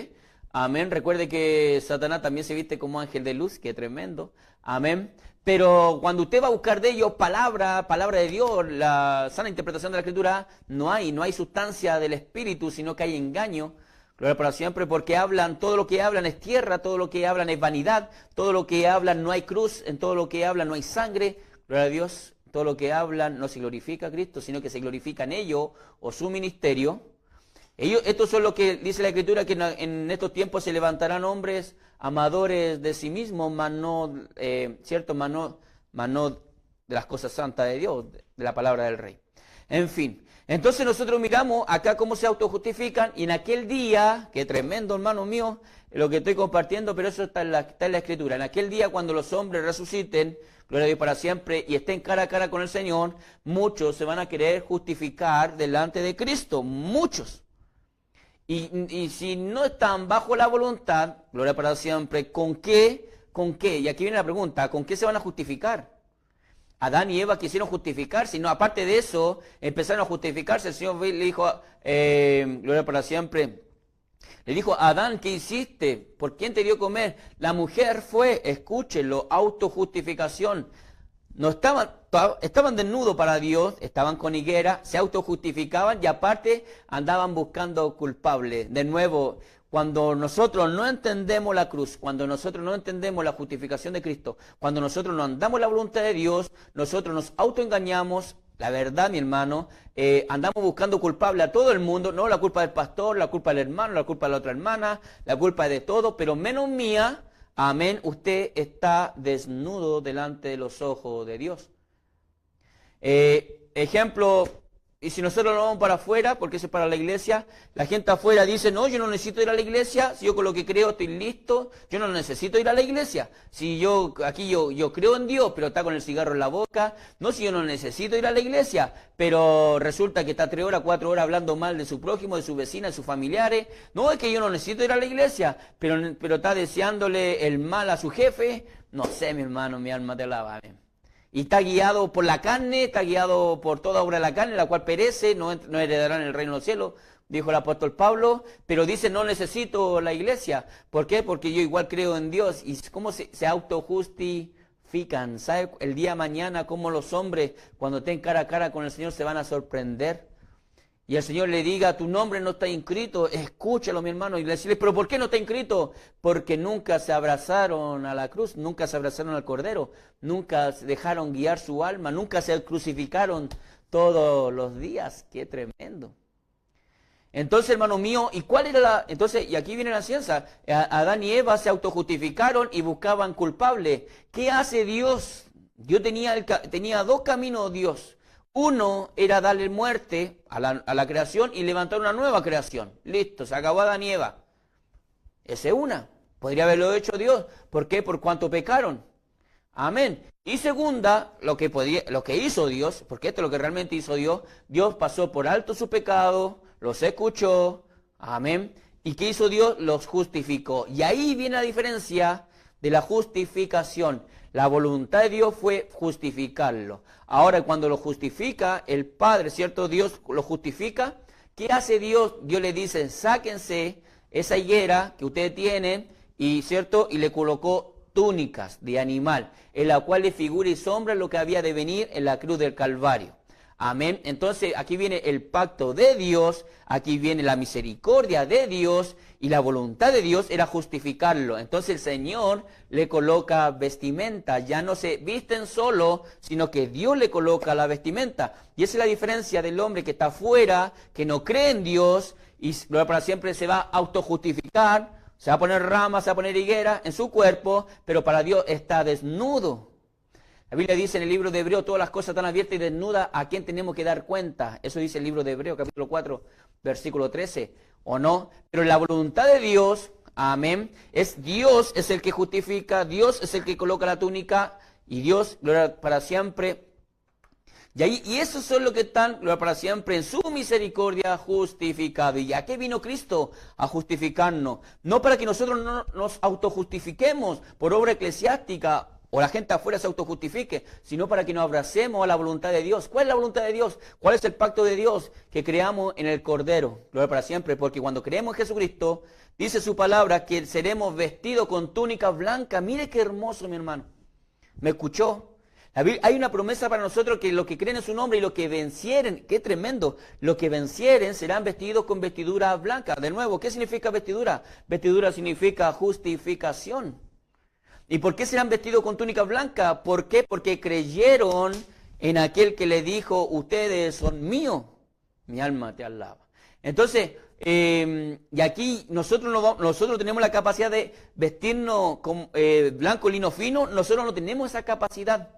[SPEAKER 2] Amén. Recuerde que Satanás también se viste como ángel de luz, que tremendo. Amén. Pero cuando usted va a buscar de ellos palabra de Dios, la sana interpretación de la Escritura, no hay sustancia del Espíritu, sino que hay engaño. Gloria para siempre, porque hablan, todo lo que hablan es tierra, todo lo que hablan es vanidad, todo lo que hablan no hay cruz, en todo lo que hablan no hay sangre. Gloria a Dios, todo lo que hablan no se glorifica a Cristo, sino que se glorifica en ellos o su ministerio. Estos son lo que dice la Escritura, que en estos tiempos se levantarán hombres amadores de sí mismos, mas no de las cosas santas de Dios, de la palabra del Rey. En fin, Entonces nosotros miramos acá cómo se autojustifican y en aquel día, qué tremendo hermano mío, lo que estoy compartiendo, pero eso está en la Escritura. En aquel día cuando los hombres resuciten, gloria a Dios para siempre, y estén cara a cara con el Señor, muchos se van a querer justificar delante de Cristo, muchos. Y si no están bajo la voluntad, gloria para siempre, ¿con qué? ¿Con qué? Y aquí viene la pregunta, ¿con qué se van a justificar? Adán y Eva quisieron justificarse, no, aparte de eso, empezaron a justificarse. El Señor le dijo, gloria para siempre, le dijo, Adán, ¿qué hiciste? ¿Por quién te dio comer? La mujer fue, escúchenlo, autojustificación. No estaban desnudos para Dios, estaban con higuera, se autojustificaban y aparte andaban buscando culpables. De nuevo, cuando nosotros no entendemos la cruz, cuando nosotros no entendemos la justificación de Cristo, cuando nosotros no andamos la voluntad de Dios, nosotros nos autoengañamos. La verdad, mi hermano, andamos buscando culpable a todo el mundo, no la culpa del pastor, la culpa del hermano, la culpa de la otra hermana, la culpa de todo, pero menos mía. Amén, usted está desnudo delante de los ojos de Dios. Ejemplo, y si nosotros lo vamos para afuera, porque eso es para la iglesia, la gente afuera dice, no, yo no necesito ir a la iglesia, si yo con lo que creo estoy listo, yo no necesito ir a la iglesia. Si yo creo en Dios, pero está con el cigarro en la boca, no, si yo no necesito ir a la iglesia, pero resulta que está 3 horas, 4 horas hablando mal de su prójimo, de su vecina, de sus familiares, no, es que yo no necesito ir a la iglesia, pero está deseándole el mal a su jefe, no sé, mi hermano, mi alma te alaba, amén. Y está guiado por la carne, está guiado por toda obra de la carne, la cual perece, no heredarán el reino de los cielos, dijo el apóstol Pablo, pero dice, no necesito la iglesia. ¿Por qué? Porque yo igual creo en Dios. ¿Y cómo se autojustifican? ¿Sabe el día de mañana cómo los hombres, cuando estén cara a cara con el Señor, se van a sorprender? Y el Señor le diga, tu nombre no está inscrito, escúchalo, mi hermano, y le decirle, pero ¿por qué no está inscrito? Porque nunca se abrazaron a la cruz, nunca se abrazaron al Cordero, nunca dejaron guiar su alma, nunca se crucificaron todos los días. ¡Qué tremendo! Entonces, hermano mío, ¿y cuál era y aquí viene la ciencia, Adán y Eva se autojustificaron y buscaban culpables. ¿Qué hace Dios? Dios tenía 2 caminos, Dios. Uno era darle muerte a la creación y levantar una nueva creación. Listo, se acabó Adán y Eva. Esa es una. Podría haberlo hecho Dios. ¿Por qué? Por cuanto pecaron. Amén. Y segunda, lo que hizo Dios, porque esto es lo que realmente hizo Dios, Dios pasó por alto su pecado, los escuchó. Amén. ¿Y qué hizo Dios? Los justificó. Y ahí viene la diferencia de la justificación. La voluntad de Dios fue justificarlo. Ahora, cuando lo justifica el Padre, ¿cierto? Dios lo justifica. ¿Qué hace Dios? Dios le dice, sáquense esa higuera que ustedes tienen, y ¿cierto? Y le colocó túnicas de animal, en la cual le figura y sombra lo que había de venir en la cruz del Calvario. Amén. Entonces, aquí viene el pacto de Dios, aquí viene la misericordia de Dios, y la voluntad de Dios era justificarlo. Entonces el Señor le coloca vestimenta, ya no se visten solo, sino que Dios le coloca la vestimenta. Y esa es la diferencia del hombre que está afuera, que no cree en Dios, y para siempre se va a autojustificar, se va a poner ramas, se va a poner higuera en su cuerpo, pero para Dios está desnudo. La Biblia dice en el libro de Hebreo, todas las cosas están abiertas y desnudas, ¿a quién tenemos que dar cuenta? Eso dice el libro de Hebreo, capítulo 4, versículo 13, ¿o no? Pero la voluntad de Dios, amén, Dios es el que justifica, Dios es el que coloca la túnica, y Dios, gloria para siempre. Y esos son los que están, gloria para siempre, en su misericordia justificados. ¿Y a qué vino Cristo? A justificarnos. No para que nosotros no nos autojustifiquemos por obra eclesiástica, o la gente afuera se autojustifique, sino para que nos abracemos a la voluntad de Dios. ¿Cuál es la voluntad de Dios? ¿Cuál es el pacto de Dios? Que creamos en el Cordero, gloria para siempre, porque cuando creemos en Jesucristo, dice su palabra que seremos vestidos con túnicas blancas. Mire qué hermoso, mi hermano. ¿Me escuchó? Hay una promesa para nosotros que los que creen en su nombre y los que vencieren, qué tremendo, los que vencieren serán vestidos con vestidura blanca. De nuevo, ¿qué significa vestidura? Vestidura significa justificación. ¿Y por qué serán vestidos con túnica blanca? ¿Por qué? Porque creyeron en aquel que le dijo, ustedes son míos. Mi alma te alaba. Entonces, y aquí nosotros tenemos la capacidad de vestirnos con blanco lino fino. Nosotros no tenemos esa capacidad.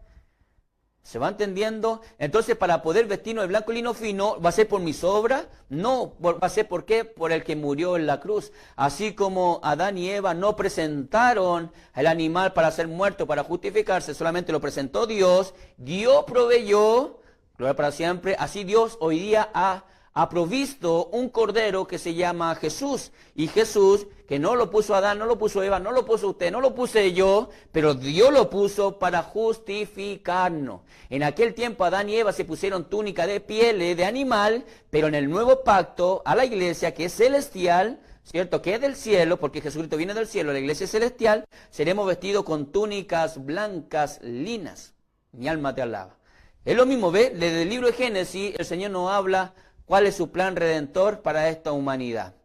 [SPEAKER 2] ¿Se va entendiendo? Entonces, para poder vestirnos de blanco y lino fino, ¿va a ser por mis obras? No, va a ser ¿por qué? Por el que murió en la cruz. Así como Adán y Eva no presentaron el animal para ser muerto, para justificarse, solamente lo presentó Dios. Dios proveyó, gloria para siempre, así Dios hoy día ha provisto un cordero que se llama Jesús. Y Jesús, que no lo puso Adán, no lo puso Eva, no lo puso usted, no lo puse yo, pero Dios lo puso para justificarnos. En aquel tiempo Adán y Eva se pusieron túnica de pieles de animal, pero en el nuevo pacto a la iglesia, que es celestial, ¿cierto? Que es del cielo, porque Jesucristo viene del cielo, la iglesia es celestial, seremos vestidos con túnicas blancas linas. Mi alma te alaba. Es lo mismo, ¿ve? Desde el libro de Génesis el Señor nos habla cuál es su plan redentor para esta humanidad.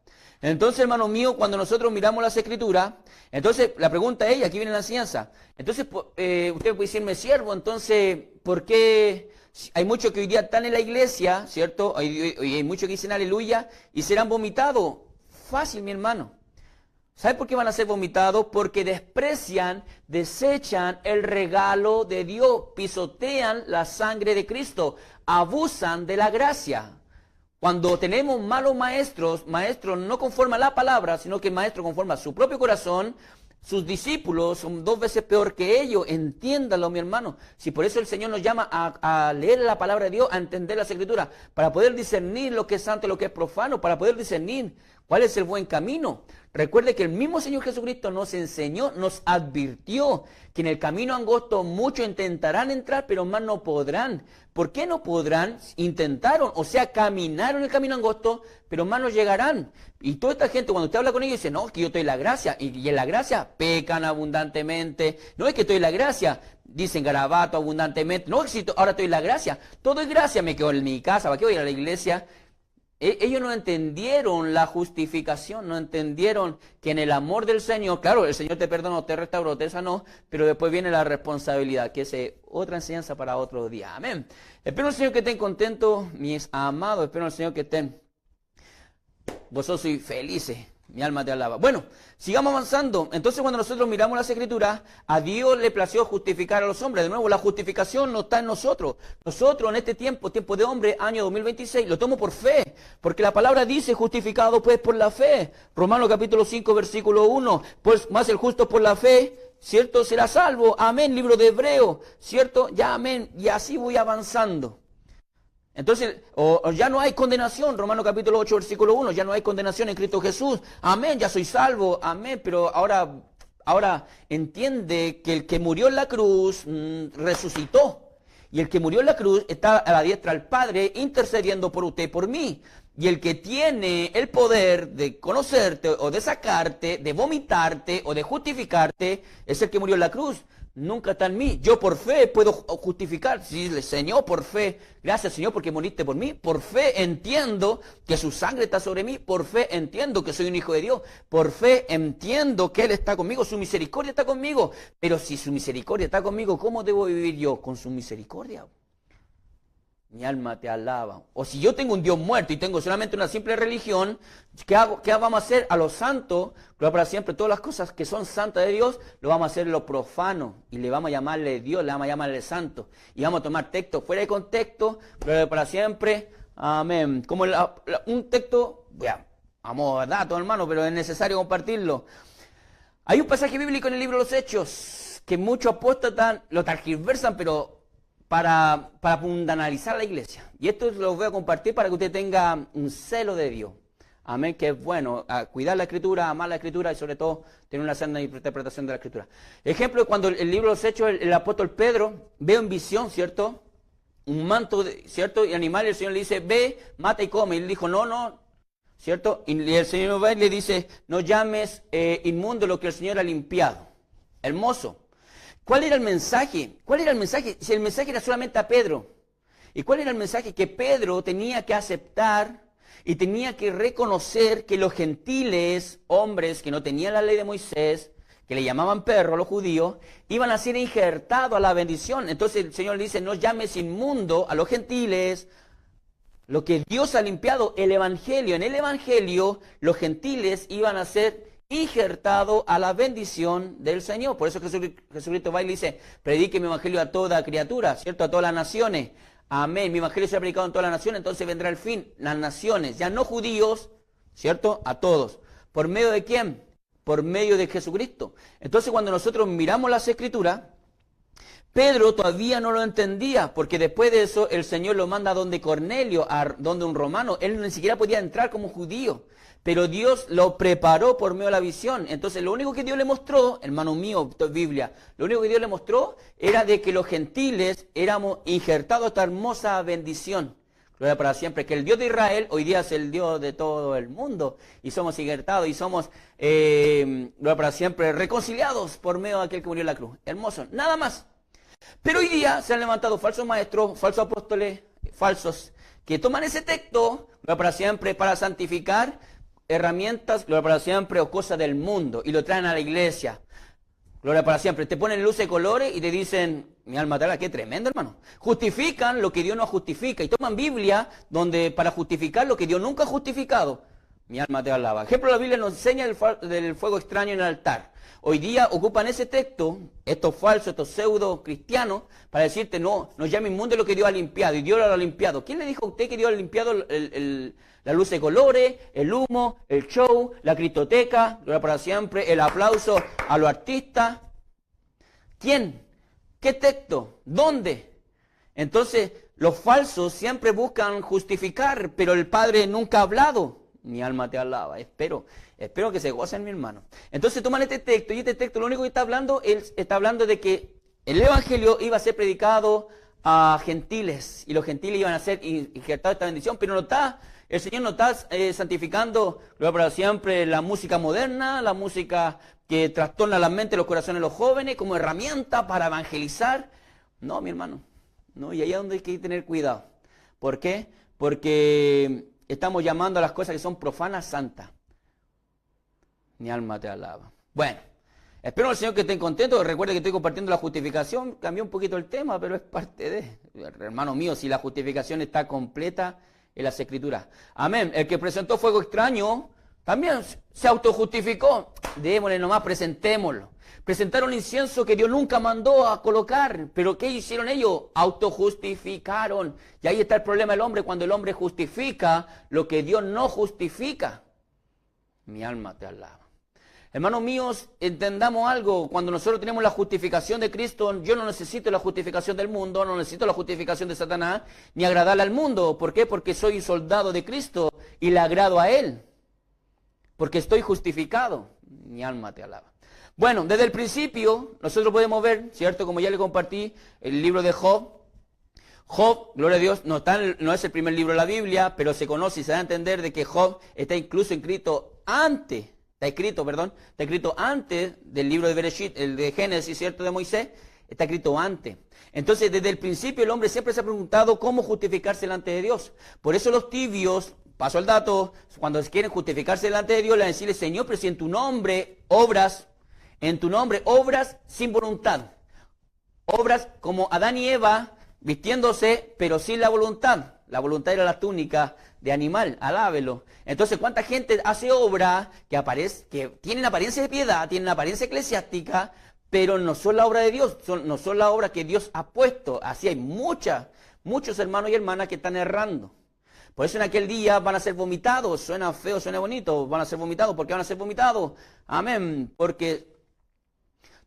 [SPEAKER 2] Entonces, hermano mío, cuando nosotros miramos las Escrituras, entonces la pregunta es, y aquí viene la enseñanza, entonces usted puede decirme, siervo, entonces, ¿por qué hay muchos que hoy día están en la iglesia, ¿cierto? Hay muchos que dicen aleluya y serán vomitados? Fácil, mi hermano. ¿Sabe por qué van a ser vomitados? Porque desprecian, desechan el regalo de Dios, pisotean la sangre de Cristo, abusan de la gracia. Cuando tenemos malos maestros, maestros no conforme a la palabra, sino que maestros conforme a su propio corazón, sus discípulos son 2 veces peor que ellos. Entiéndalo, mi hermano. Si por eso el Señor nos llama a leer la palabra de Dios, a entender las Escrituras, para poder discernir lo que es santo y lo que es profano, para poder discernir cuál es el buen camino. Recuerde que el mismo Señor Jesucristo nos enseñó, nos advirtió que en el camino angosto muchos intentarán entrar, pero más no podrán. ¿Por qué no podrán? Intentaron, o sea, caminaron el camino angosto, pero más no llegarán. Y toda esta gente, cuando usted habla con ellos, dice, no, que yo estoy en la gracia. Y en la gracia pecan abundantemente. No es que estoy en la gracia, dicen garabato abundantemente. No, ahora estoy en la gracia. Todo es gracia, me quedo en mi casa, ¿para qué voy a ir a la iglesia? Ellos no entendieron la justificación, no entendieron que en el amor del Señor, claro, el Señor te perdonó, te restauró, te sanó, pero después viene la responsabilidad, que es otra enseñanza para otro día. Amén. Espero el Señor que estén contentos, mis amados, espero el Señor que estén vosotros sois felices. Mi alma te alaba. Bueno, sigamos avanzando. Entonces, cuando nosotros miramos las Escrituras, a Dios le plació justificar a los hombres. De nuevo, la justificación no está en nosotros. Nosotros en este tiempo de hombre, año 2026, lo tomo por fe. Porque la palabra dice, justificado pues por la fe. Romanos capítulo 5, versículo 1. Pues más el justo por la fe, ¿cierto? Será salvo. Amén. Libro de Hebreo, ¿cierto? Ya, amén. Y así voy avanzando. Entonces, ya no hay condenación, Romanos capítulo 8, versículo 1, ya no hay condenación en Cristo Jesús, amén, ya soy salvo, amén, pero ahora entiende que el que murió en la cruz resucitó, y el que murió en la cruz está a la diestra del Padre intercediendo por usted y por mí, y el que tiene el poder de conocerte o de sacarte, de vomitarte o de justificarte, es el que murió en la cruz. Nunca está en mí. Yo por fe puedo justificar. Sí, Señor, por fe. Gracias, Señor, porque moriste por mí. Por fe entiendo que su sangre está sobre mí. Por fe entiendo que soy un hijo de Dios. Por fe entiendo que Él está conmigo. Su misericordia está conmigo. Pero si su misericordia está conmigo, ¿cómo debo vivir yo? Con su misericordia. Mi alma te alaba. O si yo tengo un Dios muerto y tengo solamente una simple religión, ¿qué vamos a hacer a los santos? Gloria para siempre, todas las cosas que son santas de Dios, lo vamos a hacer lo profano. Y le vamos a llamarle Dios, le vamos a llamarle santo. Y vamos a tomar textos fuera de contexto, gloria para siempre. Amén. Como un texto, ya, vamos a datos, hermano, pero es necesario compartirlo. Hay un pasaje bíblico en el libro de los Hechos, que muchos apóstatas lo tergiversan, pero para mundanalizar la iglesia. Y esto lo voy a compartir para que usted tenga un celo de Dios. Amén, que es bueno, cuidar la Escritura, amar la Escritura y sobre todo tener una sana interpretación de la Escritura. Ejemplo, cuando el libro de los Hechos, el apóstol Pedro ve en visión, ¿cierto? Un manto, ¿cierto? Y animal, el Señor le dice, ve, mata y come. Y él dijo, no, ¿cierto? Y el Señor va y le dice, no llames inmundo lo que el Señor ha limpiado. Hermoso. ¿Cuál era el mensaje? ¿Cuál era el mensaje? Si el mensaje era solamente a Pedro. ¿Y cuál era el mensaje? Que Pedro tenía que aceptar y tenía que reconocer que los gentiles, hombres que no tenían la ley de Moisés, que le llamaban perro a los judíos, iban a ser injertados a la bendición. Entonces el Señor dice, no llames inmundo a los gentiles, lo que Dios ha limpiado, el Evangelio. En el Evangelio los gentiles iban a ser injertado a la bendición del Señor. Por eso Jesucristo va y le dice, predique mi evangelio a toda criatura, ¿cierto? A todas las naciones. Amén. Mi evangelio se ha predicado en todas las naciones, entonces vendrá el fin. Las naciones, ya no judíos, ¿cierto? A todos. ¿Por medio de quién? Por medio de Jesucristo. Entonces cuando nosotros miramos las Escrituras, Pedro todavía no lo entendía, porque después de eso el Señor lo manda a donde Cornelio, a donde un romano. Él ni siquiera podía entrar como judío, pero Dios lo preparó por medio de la visión. Entonces lo único que Dios le mostró, hermano mío, esto es Biblia, lo único que Dios le mostró era de que los gentiles éramos injertados a esta hermosa bendición. Gloria para siempre, que el Dios de Israel hoy día es el Dios de todo el mundo y somos injertados y somos, gloria para siempre, reconciliados por medio de aquel que murió en la cruz. Hermoso, nada más. Pero hoy día se han levantado falsos maestros, falsos apóstoles, falsos, que toman ese texto, gloria para siempre, para santificar herramientas, gloria para siempre, o cosas del mundo, y lo traen a la iglesia. Gloria para siempre. Te ponen luces, colores y te dicen, mi alma te habla, qué tremendo, hermano. Justifican lo que Dios no justifica y toman Biblia donde para justificar lo que Dios nunca ha justificado. Mi alma te alaba. Ejemplo, la Biblia nos enseña del fuego extraño en el altar. Hoy día ocupan ese texto, estos falsos, estos pseudo cristianos, para decirte, no llame inmundo lo que Dios ha limpiado, y Dios lo ha limpiado. ¿Quién le dijo a usted que Dios ha limpiado la luz de colores, el humo, el show, la cristoteca, gloria para siempre, el aplauso a los artistas? ¿Quién? ¿Qué texto? ¿Dónde? Entonces, los falsos siempre buscan justificar, pero el Padre nunca ha hablado. Mi alma te alaba, espero que se gocen, mi hermano. Entonces toman este texto, y este texto lo único que está hablando, él está hablando de que el Evangelio iba a ser predicado a gentiles, y los gentiles iban a ser injertados esta bendición, pero el Señor no está santificando, gloria para siempre, la música moderna, la música que trastorna la mente y los corazones de los jóvenes, como herramienta para evangelizar. No, mi hermano, no, y ahí es donde hay que tener cuidado. ¿Por qué? Porque estamos llamando a las cosas que son profanas santas. Mi alma te alaba. Bueno, espero al Señor que estén contentos. Recuerde que estoy compartiendo la justificación. Cambió un poquito el tema, pero es parte de... Hermano mío, si la justificación está completa en las Escrituras. Amén. El que presentó fuego extraño también se autojustificó. Démosle nomás, presentémoslo. Presentaron incienso que Dios nunca mandó a colocar. ¿Pero qué hicieron ellos? Autojustificaron. Y ahí está el problema del hombre, cuando el hombre justifica lo que Dios no justifica. Mi alma te alaba. Hermanos míos, entendamos algo. Cuando nosotros tenemos la justificación de Cristo, yo no necesito la justificación del mundo, no necesito la justificación de Satanás, ni agradarle al mundo. ¿Por qué? Porque soy soldado de Cristo y le agrado a Él. Porque estoy justificado. Mi alma te alaba. Bueno, desde el principio, nosotros podemos ver, ¿cierto? Como ya le compartí, el libro de Job. Job, gloria a Dios, no es el primer libro de la Biblia, pero se conoce y se da a entender de que Job está incluso escrito antes del libro de Bereshit, el de Génesis, ¿cierto? De Moisés, está escrito antes. Entonces, desde el principio el hombre siempre se ha preguntado cómo justificarse delante de Dios. Por eso los tibios, paso al dato, cuando quieren justificarse delante de Dios, le van a decirle, Señor, pero si en tu nombre obras sin voluntad. Obras como Adán y Eva, vistiéndose, pero sin la voluntad. La voluntad era la túnica de animal, alábelo. Entonces, ¿cuánta gente hace obra que tienen apariencia de piedad, tienen apariencia eclesiástica, pero no son la obra de Dios, no son la obra que Dios ha puesto? Así hay muchos hermanos y hermanas que están errando. Por eso en aquel día van a ser vomitados. Suena feo, suena bonito, van a ser vomitados. ¿Por qué van a ser vomitados? Amén, porque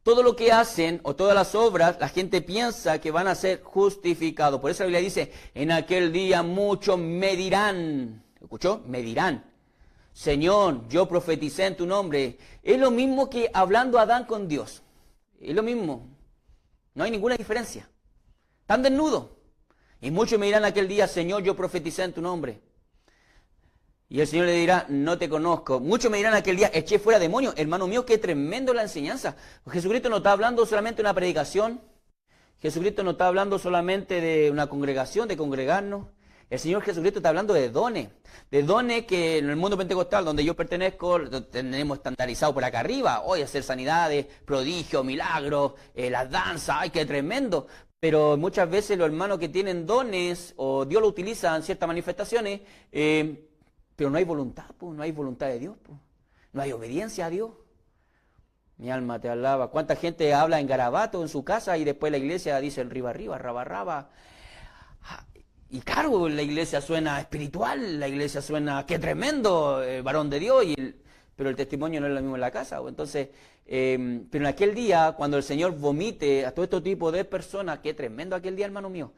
[SPEAKER 2] todo lo que hacen o todas las obras, la gente piensa que van a ser justificados. Por eso la Biblia dice, en aquel día muchos me dirán, ¿escuchó? Me dirán, Señor, yo profeticé en tu nombre. Es lo mismo que hablando Adán con Dios. Es lo mismo. No hay ninguna diferencia. Están desnudos. Y muchos me dirán aquel día, Señor, yo profeticé en tu nombre. Y el Señor le dirá, no te conozco. Muchos me dirán aquel día, eché fuera demonios. Hermano mío, qué tremendo la enseñanza. Jesucristo no está hablando solamente de una predicación. Jesucristo no está hablando solamente de una congregación, de congregarnos. El Señor Jesucristo está hablando de dones. De dones que en el mundo pentecostal, donde yo pertenezco, tenemos estandarizado por acá arriba. Hoy hacer sanidades, prodigios, milagros, las danzas, ¡ay, qué tremendo! Pero muchas veces los hermanos que tienen dones, o Dios lo utiliza en ciertas manifestaciones, pero no hay voluntad, pues, no hay voluntad de Dios. Pues. No hay obediencia a Dios. Mi alma te alaba. ¿Cuánta gente habla en garabato en su casa y después la iglesia dice arriba, arriba, raba, raba? Y claro, la iglesia suena espiritual, la iglesia suena, qué tremendo, varón de Dios, pero el testimonio no es lo mismo en la casa. Entonces, pero en aquel día, cuando el Señor vomite a todo este tipo de personas, qué tremendo aquel día, hermano mío.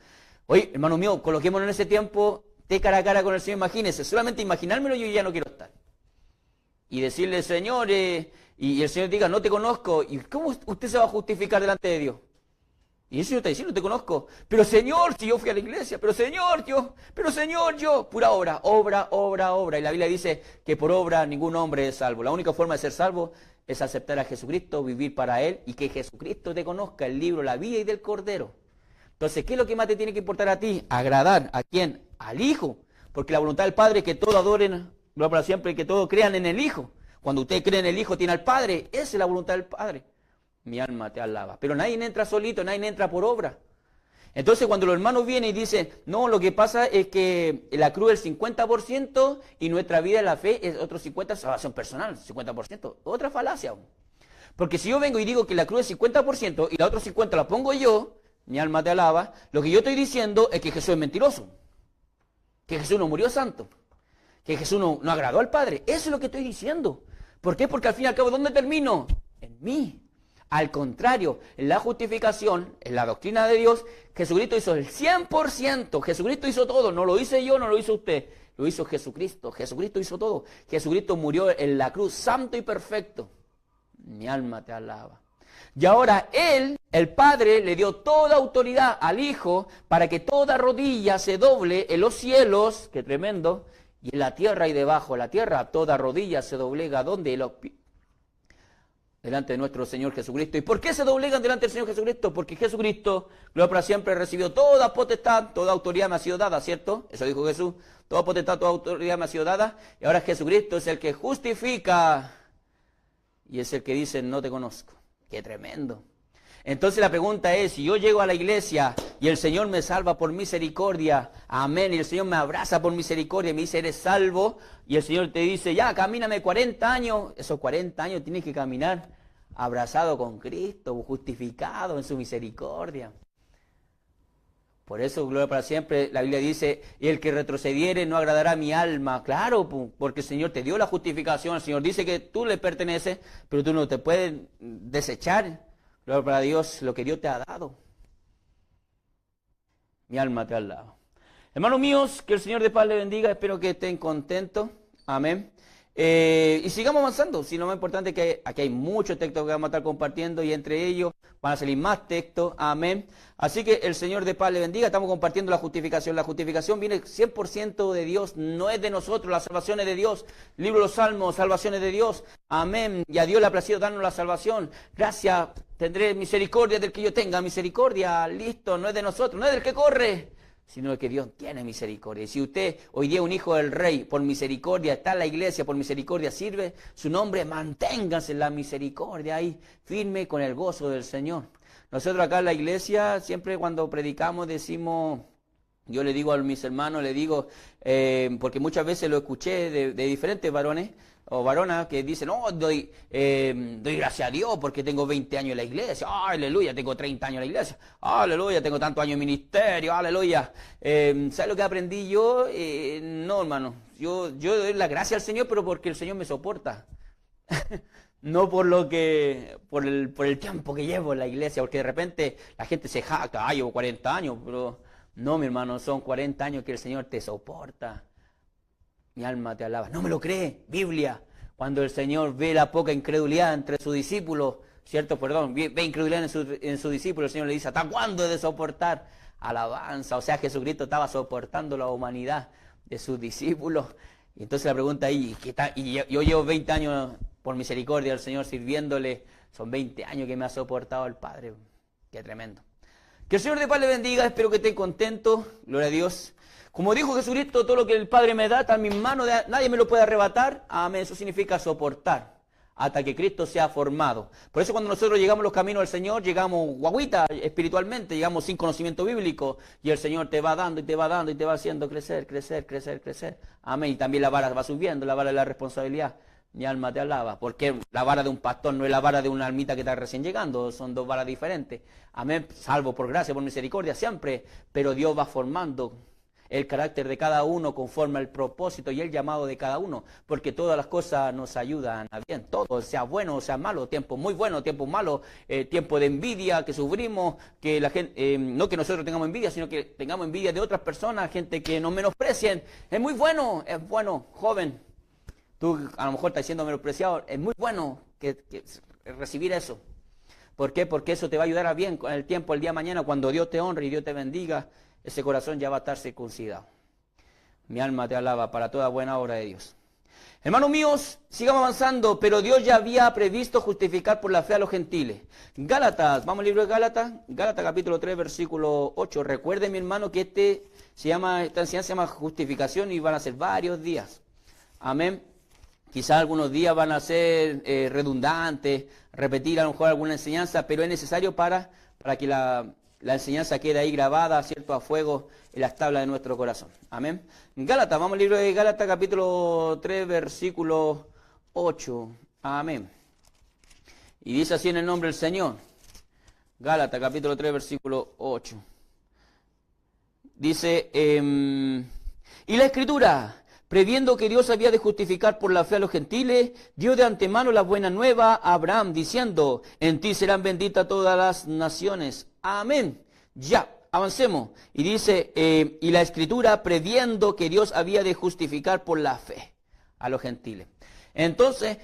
[SPEAKER 2] Oye, hermano mío, coloquémonos en ese tiempo de cara a cara con el Señor, imagínese, solamente imaginármelo yo ya no quiero estar. Y decirle, Señor, y el Señor diga, no te conozco, ¿y cómo usted se va a justificar delante de Dios? Y el Señor está diciendo, no te conozco. Pero Señor, si yo fui a la iglesia, pero Señor, yo, pura obra, obra. Y la Biblia dice que por obra ningún hombre es salvo. La única forma de ser salvo es aceptar a Jesucristo, vivir para Él y que Jesucristo te conozca, el libro, la vida y del Cordero. Entonces, ¿qué es lo que más te tiene que importar a ti? Agradar, ¿a quién? Al Hijo. Porque la voluntad del Padre es que todos adoren, gloria para siempre, y que todos crean en el Hijo. Cuando usted cree en el Hijo, tiene al Padre. Esa es la voluntad del Padre. Mi alma te alaba. Pero nadie entra solito, nadie entra por obra. Entonces cuando los hermanos vienen y dicen, no, lo que pasa es que la cruz es el 50% y nuestra vida en la fe es otro 50%, salvación personal, 50%. Otra falacia aún. Porque si yo vengo y digo que la cruz es 50% y la otra 50% la pongo yo, mi alma te alaba, lo que yo estoy diciendo es que Jesús es mentiroso. Que Jesús no murió santo. Que Jesús no agradó al Padre. Eso es lo que estoy diciendo. ¿Por qué? Porque al fin y al cabo, ¿dónde termino? En mí. Al contrario, en la justificación, en la doctrina de Dios, Jesucristo hizo el 100%. Jesucristo hizo todo. No lo hice yo, no lo hizo usted. Lo hizo Jesucristo. Jesucristo hizo todo. Jesucristo murió en la cruz, santo y perfecto. Mi alma te alaba. Y ahora Él, el Padre, le dio toda autoridad al Hijo para que toda rodilla se doble en los cielos, qué tremendo, y en la tierra y debajo de la tierra, toda rodilla se doblega, ¿dónde? En los pies. Delante de nuestro Señor Jesucristo. ¿Y por qué se doblegan delante del Señor Jesucristo? Porque Jesucristo, gloria para siempre, recibió toda potestad, toda autoridad me ha sido dada, ¿cierto? Eso dijo Jesús. Toda potestad, toda autoridad me ha sido dada. Y ahora Jesucristo es el que justifica y es el que dice, no te conozco. ¡Qué tremendo! Entonces la pregunta es, si yo llego a la iglesia y el Señor me salva por misericordia, amén, y el Señor me abraza por misericordia y me dice, eres salvo, y el Señor te dice, ya, camíname 40 años, esos 40 años tienes que caminar abrazado con Cristo, justificado en su misericordia. Por eso, gloria para siempre, la Biblia dice, y el que retrocediere no agradará a mi alma. Claro, porque el Señor te dio la justificación, el Señor dice que tú le perteneces, pero tú no te puedes desechar. Gloria para Dios, lo que Dios te ha dado. Mi alma te alaba. Hermanos míos, que el Señor de paz le bendiga, espero que estén contentos. Amén. Y sigamos avanzando, si lo más importante es que aquí hay muchos textos que vamos a estar compartiendo y entre ellos van a salir más textos, amén. Así que el Señor de paz le bendiga, estamos compartiendo la justificación. La justificación viene 100% de Dios, no es de nosotros, la salvación es de Dios. Libro de los Salmos, salvaciones de Dios, amén. Y a Dios le ha placido darnos la salvación. Gracias, tendré misericordia del que yo tenga misericordia, listo, no es de nosotros, no es del que corre, sino de que Dios tiene misericordia. Y si usted hoy día es un hijo del rey, por misericordia, está en la iglesia, por misericordia sirve su nombre, manténgase en la misericordia ahí, firme con el gozo del Señor. Nosotros acá en la iglesia, siempre cuando predicamos decimos, yo le digo a mis hermanos, le digo, porque muchas veces lo escuché de diferentes varones, o varonas que dicen, no, doy gracias a Dios porque tengo 20 años en la iglesia, aleluya, tengo 30 años en la iglesia, aleluya, tengo tantos años en ministerio, aleluya. ¿Sabes lo que aprendí yo? No, hermano, yo doy la gracia al Señor, pero porque el Señor me soporta. No por el tiempo que llevo en la iglesia, porque de repente la gente se jacta, llevo 40 años, pero no, mi hermano, son 40 años que el Señor te soporta. Mi alma te alaba. ¿No me lo cree? Biblia. Cuando el Señor ve la poca incredulidad entre sus discípulos, ¿cierto? Perdón, ve incredulidad en su discípulo, el Señor le dice, ¿hasta cuándo he de soportar? Alabanza. O sea, Jesucristo estaba soportando la humanidad de sus discípulos. Y entonces la pregunta ahí, yo llevo 20 años por misericordia del Señor sirviéndole, son 20 años que me ha soportado el Padre. Qué tremendo. Que el Señor de paz le bendiga, espero que estén contentos, gloria a Dios. Como dijo Jesucristo, todo lo que el Padre me da está en mis manos, nadie me lo puede arrebatar. Amén, eso significa soportar hasta que Cristo sea formado. Por eso cuando nosotros llegamos a los caminos del Señor, llegamos guaguita espiritualmente, llegamos sin conocimiento bíblico, y el Señor te va dando y te va dando y te va haciendo crecer, crecer, crecer, crecer. Amén, y también la vara va subiendo, la vara de la responsabilidad. Mi alma te alaba, porque la vara de un pastor no es la vara de una almita que está recién llegando, son dos varas diferentes. Amén, salvo por gracia, por misericordia siempre, pero Dios va formando el carácter de cada uno conforme al propósito y el llamado de cada uno, porque todas las cosas nos ayudan a bien, todo, sea bueno o sea malo, tiempo muy bueno, tiempo malo, tiempo de envidia que sufrimos, que la gente, no que nosotros tengamos envidia, sino que tengamos envidia de otras personas, gente que nos menosprecien. Es bueno, joven, tú a lo mejor estás siendo menospreciado, es muy bueno que recibir eso. ¿Por qué? Porque eso te va a ayudar a bien con el tiempo, el día de mañana, cuando Dios te honre y Dios te bendiga, ese corazón ya va a estar circuncidado. Mi alma te alaba para toda buena obra de Dios. Hermanos míos, sigamos avanzando, pero Dios ya había previsto justificar por la fe a los gentiles. Gálatas, vamos al libro de Gálatas, Gálatas capítulo 3, versículo 8. Recuerde, mi hermano, que esta enseñanza se llama justificación y van a ser varios días. Amén. Quizás algunos días van a ser redundantes, repetir a lo mejor alguna enseñanza, pero es necesario para que la enseñanza queda ahí grabada, ¿cierto?, a fuego en las tablas de nuestro corazón. Amén. Gálatas, vamos al libro de Gálatas, capítulo 3, versículo 8. Amén. Y dice así en el nombre del Señor. Gálatas, capítulo 3, versículo 8. Dice, y la Escritura, previendo que Dios había de justificar por la fe a los gentiles, dio de antemano la buena nueva a Abraham, diciendo, en ti serán benditas todas las naciones. Amén. Ya, avancemos. Y dice, y la Escritura previendo que Dios había de justificar por la fe a los gentiles. Entonces,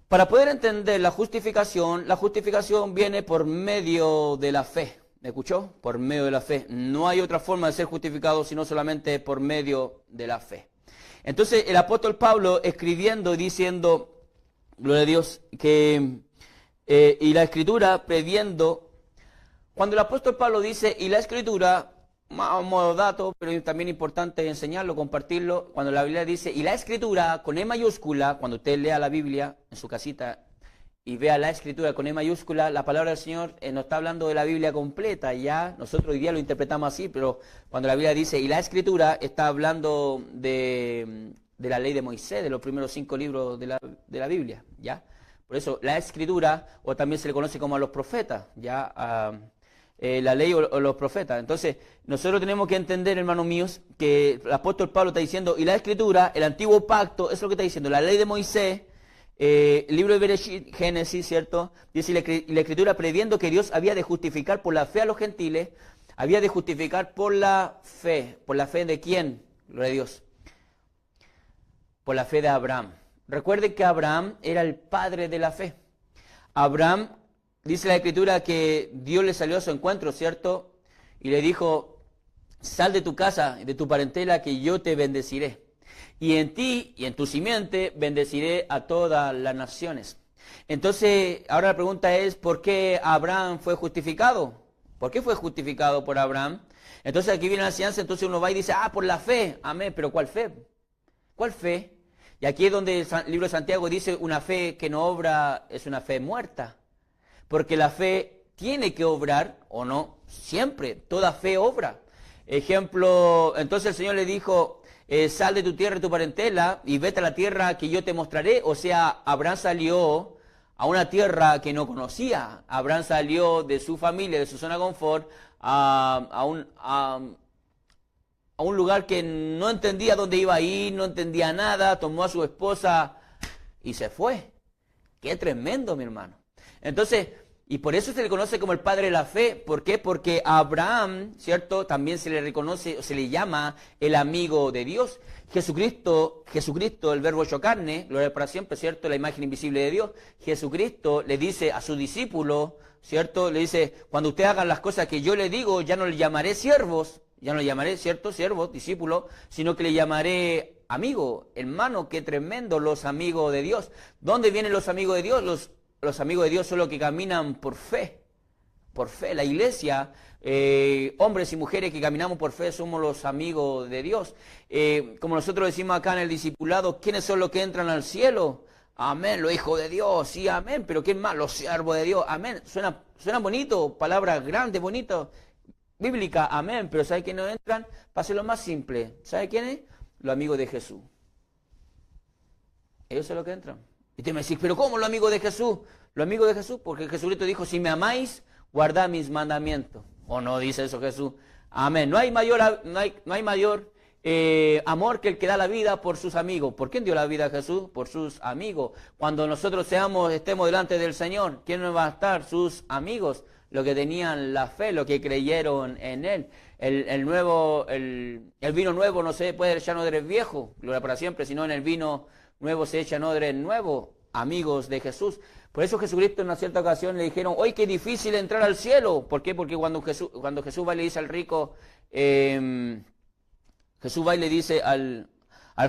[SPEAKER 2] para poder entender la justificación viene por medio de la fe. ¿Me escuchó? Por medio de la fe. No hay otra forma de ser justificado sino solamente por medio de la fe. Entonces, el apóstol Pablo escribiendo y diciendo, gloria a Dios, que y la Escritura previendo. Cuando el apóstol Pablo dice, y la Escritura, a modo dato, pero también importante enseñarlo, compartirlo, cuando la Biblia dice, y la Escritura con E mayúscula, cuando usted lea la Biblia en su casita y vea la Escritura con E mayúscula, la palabra del Señor no está hablando de la Biblia completa, ya nosotros hoy día lo interpretamos así, pero cuando la Biblia dice, y la Escritura, está hablando de la ley de Moisés, de los primeros 5 libros de la Biblia, ¿ya? Por eso, la Escritura, o también se le conoce como a los profetas, ¿ya? La ley o los profetas. Entonces, nosotros tenemos que entender, hermanos míos, que el apóstol Pablo está diciendo, y la Escritura, el antiguo pacto, eso es lo que está diciendo, la ley de Moisés, el libro de Bereshit, Génesis, ¿cierto? Dice, y la Escritura previendo que Dios había de justificar por la fe a los gentiles, había de justificar por la fe de quién, gloria a Dios, por la fe de Abraham. Recuerden que Abraham era el padre de la fe. Abraham, dice la Escritura que Dios le salió a su encuentro, ¿cierto? Y le dijo, sal de tu casa, de tu parentela, que yo te bendeciré. Y en ti y en tu simiente bendeciré a todas las naciones. Entonces, ahora la pregunta es, ¿por qué Abraham fue justificado? ¿Por qué fue justificado por Abraham? Entonces aquí viene la enseñanza, entonces uno va y dice, por la fe. Amén, pero ¿cuál fe? ¿Cuál fe? Y aquí es donde el libro de Santiago dice, una fe que no obra es una fe muerta. Porque la fe tiene que obrar, ¿o no? Siempre, toda fe obra. Ejemplo, entonces el Señor le dijo, sal de tu tierra y tu parentela y vete a la tierra que yo te mostraré. O sea, Abraham salió a una tierra que no conocía. Abraham salió de su familia, de su zona de confort, a un lugar que no entendía dónde iba a ir, no entendía nada, tomó a su esposa y se fue. ¡Qué tremendo, mi hermano! Entonces, y por eso se le conoce como el padre de la fe. ¿Por qué? Porque a Abraham, ¿cierto?, también se le reconoce, o se le llama el amigo de Dios. Jesucristo, el verbo hecho carne, gloria para siempre, ¿cierto?, la imagen invisible de Dios. Jesucristo le dice a su discípulo, ¿cierto?, le dice, cuando ustedes hagan las cosas que yo le digo, ya no le llamaré siervos, ya no le llamaré, ¿cierto?, siervos, discípulos, sino que le llamaré amigo, hermano. Qué tremendo, los amigos de Dios. ¿Dónde vienen los amigos de Dios? Los amigos de Dios son los que caminan por fe. Por fe. La iglesia, hombres y mujeres que caminamos por fe, somos los amigos de Dios. Como nosotros decimos acá en el discipulado, ¿quiénes son los que entran al cielo? Amén, los hijos de Dios, sí, amén. Pero ¿quién más? Los siervos de Dios, amén. Suena bonito, palabras grandes, bonitas, bíblicas, amén. Pero ¿sabe quiénes no entran? Para hacer lo más simple. ¿Sabe quiénes? Los amigos de Jesús. Ellos son los que entran. Y usted me dice, pero ¿cómo los amigos de Jesús? Los amigos de Jesús, porque Jesucristo dijo, si me amáis, guardad mis mandamientos. ¿O no dice eso Jesús? Amén. No hay mayor amor que el que da la vida por sus amigos. ¿Por quién dio la vida a Jesús? Por sus amigos. Cuando nosotros estemos delante del Señor, ¿quién nos va a estar? Sus amigos, los que tenían la fe, los que creyeron en Él. El vino nuevo no se puede echar en odres viejo, gloria para siempre, sino en el vino nuevo se echa en odres nuevo, amigos de Jesús. Por eso Jesucristo en una cierta ocasión le dijeron, ¡hoy qué difícil entrar al cielo! ¿Por qué? Porque cuando Jesús va y le dice al rico, Jesús va y le dice al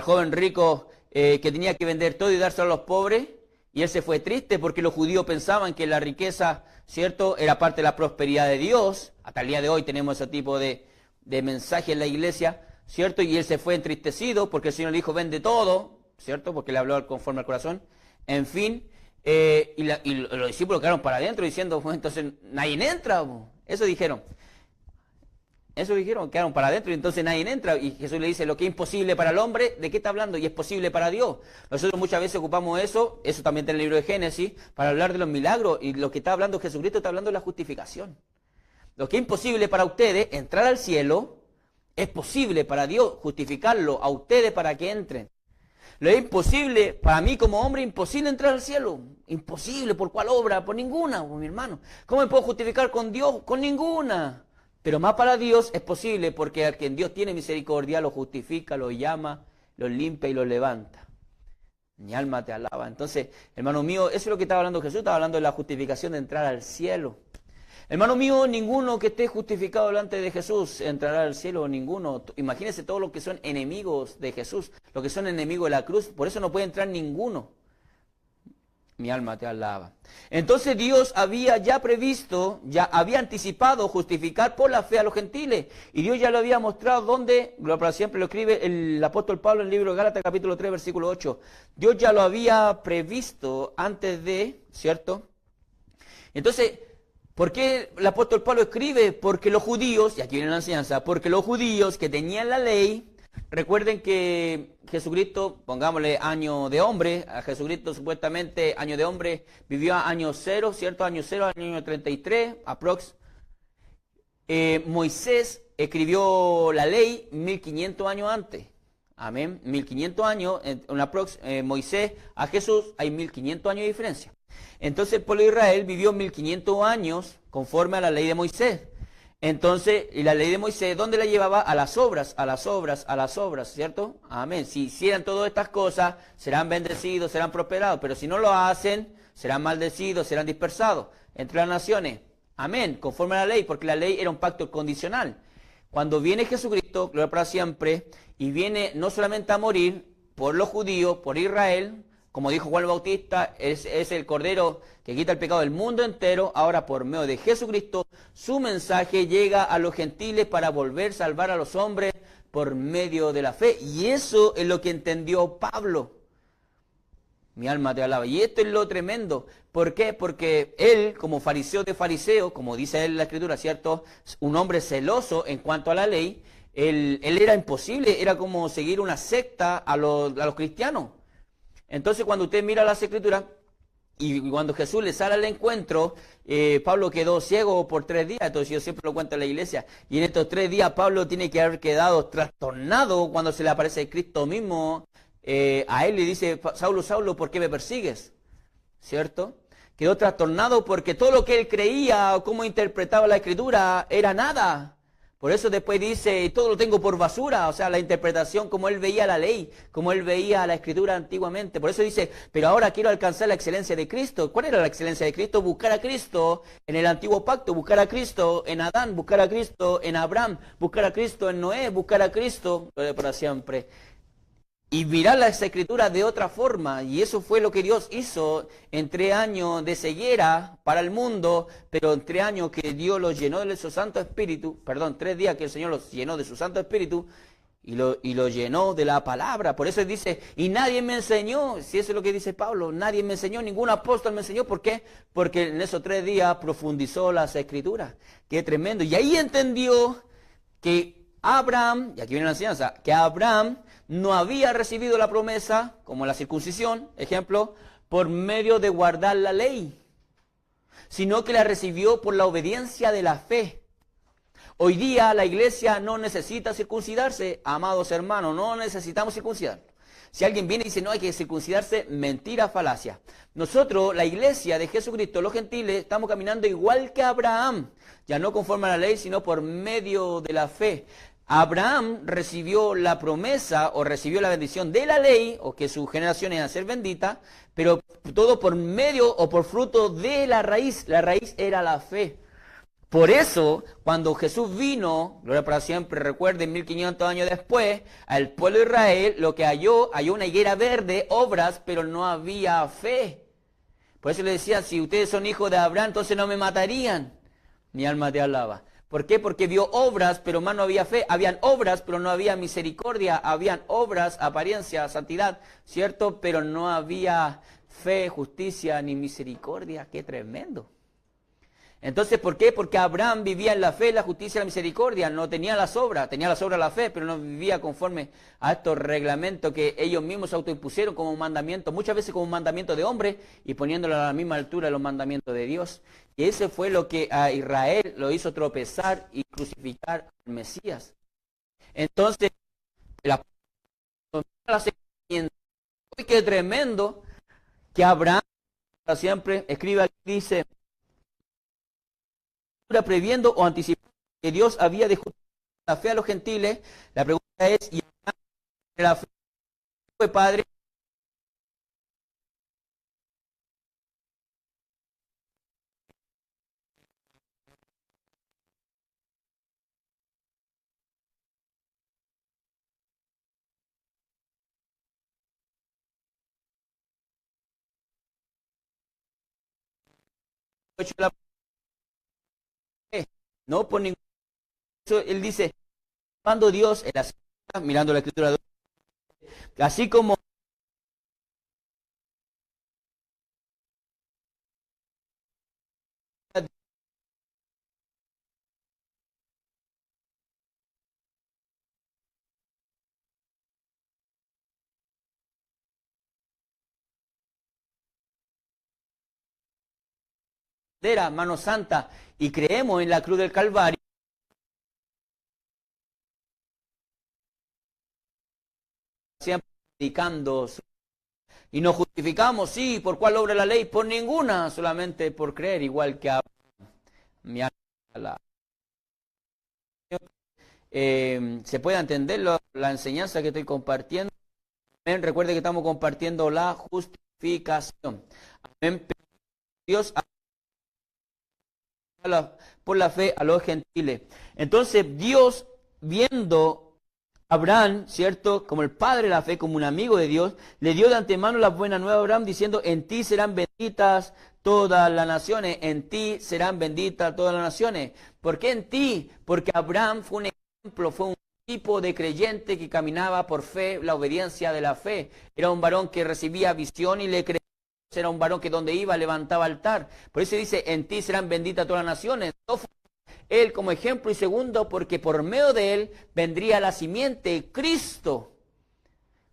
[SPEAKER 2] joven rico que tenía que vender todo y dárselo a los pobres, y él se fue triste porque los judíos pensaban que la riqueza, ¿cierto?, era parte de la prosperidad de Dios. Hasta el día de hoy tenemos ese tipo de mensaje en la iglesia, ¿cierto? Y él se fue entristecido porque el Señor le dijo, vende todo, ¿cierto? Porque le habló conforme al corazón. En fin, y los discípulos quedaron para adentro diciendo, pues, entonces nadie entra. Eso dijeron, quedaron para adentro y entonces nadie entra. Y Jesús le dice, lo que es imposible para el hombre, ¿de qué está hablando? Y es posible para Dios. Nosotros muchas veces ocupamos eso también está en el libro de Génesis, para hablar de los milagros. Y lo que está hablando Jesucristo está hablando de la justificación. Lo que es imposible para ustedes, entrar al cielo, es posible para Dios justificarlo a ustedes para que entren. Lo es imposible, para mí como hombre, imposible entrar al cielo. Imposible, ¿por cuál obra? Por ninguna, mi hermano. ¿Cómo me puedo justificar con Dios? Con ninguna. Pero más para Dios es posible porque al quien Dios tiene misericordia lo justifica, lo llama, lo limpia y lo levanta. Mi alma te alaba. Entonces, hermano mío, eso es lo que estaba hablando Jesús, estaba hablando de la justificación de entrar al cielo. Hermano mío, ninguno que esté justificado delante de Jesús entrará al cielo, ninguno. Imagínense todos los que son enemigos de Jesús, los que son enemigos de la cruz, por eso no puede entrar ninguno. Mi alma te alaba. Entonces Dios había ya previsto, ya había anticipado justificar por la fe a los gentiles. Y Dios ya lo había mostrado donde, gloria para siempre, lo escribe el apóstol Pablo en el libro de Gálatas capítulo 3 versículo 8. Dios ya lo había previsto antes de, ¿cierto? Entonces, ¿por qué el apóstol Pablo escribe? Porque los judíos, y aquí viene la enseñanza, porque los judíos que tenían la ley, recuerden que Jesucristo, pongámosle año de hombre, a Jesucristo supuestamente año de hombre vivió a año 0, ¿cierto? Año 0, año 33, aprox. Moisés escribió la ley 1500 años antes. Amén. 1500 años, en aprox, Moisés a Jesús hay 1500 años de diferencia. Entonces el pueblo de Israel vivió 1500 años conforme a la ley de Moisés. Entonces, y la ley de Moisés, ¿dónde la llevaba? A las obras, ¿cierto? Amén. Si hicieran todas estas cosas, serán bendecidos, serán prosperados. Pero si no lo hacen, serán maldecidos, serán dispersados entre las naciones. Amén. Conforme a la ley, porque la ley era un pacto condicional. Cuando viene Jesucristo, gloria para siempre, y viene no solamente a morir por los judíos, por Israel, como dijo Juan el Bautista, es el Cordero que quita el pecado del mundo entero. Ahora por medio de Jesucristo, su mensaje llega a los gentiles para volver a salvar a los hombres por medio de la fe. Y eso es lo que entendió Pablo. Mi alma te alaba. Y esto es lo tremendo. ¿Por qué? Porque él, como fariseo de fariseos, como dice él en la Escritura, ¿cierto? Un hombre celoso en cuanto a la ley, él era imposible, era como seguir una secta a los cristianos. Entonces cuando usted mira las Escrituras y cuando Jesús le sale al encuentro, Pablo quedó ciego por 3 días, entonces yo siempre lo cuento en la iglesia, y en estos 3 días Pablo tiene que haber quedado trastornado cuando se le aparece Cristo mismo, a él le dice, Saulo, Saulo, ¿por qué me persigues? ¿Cierto? Quedó trastornado porque todo lo que él creía o cómo interpretaba la Escritura era nada. Por eso después dice, todo lo tengo por basura, o sea, la interpretación como él veía la ley, como él veía la Escritura antiguamente. Por eso dice, pero ahora quiero alcanzar la excelencia de Cristo. ¿Cuál era la excelencia de Cristo? Buscar a Cristo en el antiguo pacto, buscar a Cristo en Adán, buscar a Cristo en Abraham, buscar a Cristo en Noé, buscar a Cristo para siempre. Y mirar las Escrituras de otra forma, y eso fue lo que Dios hizo en 3 años de ceguera para el mundo, pero en 3 años que Dios los llenó de su Santo Espíritu, 3 días que el Señor los llenó de su Santo Espíritu, y lo llenó de la palabra. Por eso dice, y nadie me enseñó, si eso es lo que dice Pablo, nadie me enseñó, ningún apóstol me enseñó. ¿Por qué? Porque en esos 3 días profundizó las Escrituras. Qué tremendo. Y ahí entendió que Abraham, y aquí viene la enseñanza, que Abraham no había recibido la promesa, como la circuncisión, ejemplo, por medio de guardar la ley, sino que la recibió por la obediencia de la fe. Hoy día la iglesia no necesita circuncidarse, amados hermanos, no necesitamos circuncidar. Si alguien viene y dice no hay que circuncidarse, mentira, falacia. Nosotros, la iglesia de Jesucristo, los gentiles, estamos caminando igual que Abraham, ya no conforme a la ley, sino por medio de la fe. Abraham recibió la promesa o recibió la bendición de la ley, o que su generación iba a ser bendita, pero todo por medio o por fruto de la raíz. La raíz era la fe. Por eso, cuando Jesús vino, gloria para siempre, recuerden, 1500 años después, al pueblo de Israel, lo que halló una higuera verde, obras, pero no había fe. Por eso le decía, si ustedes son hijos de Abraham, entonces no me matarían. Mi alma te alaba. ¿Por qué? Porque vio obras, pero más no había fe. Habían obras, pero no había misericordia. Habían obras, apariencia, santidad, ¿cierto? Pero no había fe, justicia, ni misericordia. ¡Qué tremendo! Entonces, ¿por qué? Porque Abraham vivía en la fe, la justicia y la misericordia. No tenía las obras, tenía las obras de la fe, pero no vivía conforme a estos reglamentos que ellos mismos autoimpusieron como mandamiento, muchas veces como mandamiento de hombre y poniéndolo a la misma altura de los mandamientos de Dios. Y ese fue lo que a Israel lo hizo tropezar y crucificar al Mesías. Entonces, qué tremendo que Abraham, para siempre, escribe aquí, dice, previendo o anticipando que Dios había de justificar la fe a los gentiles. La pregunta es, ¿y la fe fue padre? No por ningún caso. Él dice, cuando Dios en la mirando la escritura, así como era mano santa y creemos en la cruz del Calvario, siempre predicando y nos justificamos, sí, ¿por cuál obra la ley? Por ninguna, solamente por creer, igual que mi alma. Se puede entender la enseñanza que estoy compartiendo. Amén. Recuerde que estamos compartiendo la justificación. Amén. Dios por la fe a los gentiles. Entonces Dios, viendo a Abraham, ¿cierto?, como el padre de la fe, como un amigo de Dios, le dio de antemano la buena nueva a Abraham, diciendo, en ti serán benditas todas las naciones, en ti serán benditas todas las naciones. ¿Por qué en ti? Porque Abraham fue un ejemplo, fue un tipo de creyente que caminaba por fe, la obediencia de la fe. Era un varón que recibía visión y le creía. Era un varón que donde iba levantaba altar. Por eso dice, en ti serán benditas todas las naciones. Él como ejemplo, y segundo, porque por medio de él vendría la simiente, Cristo.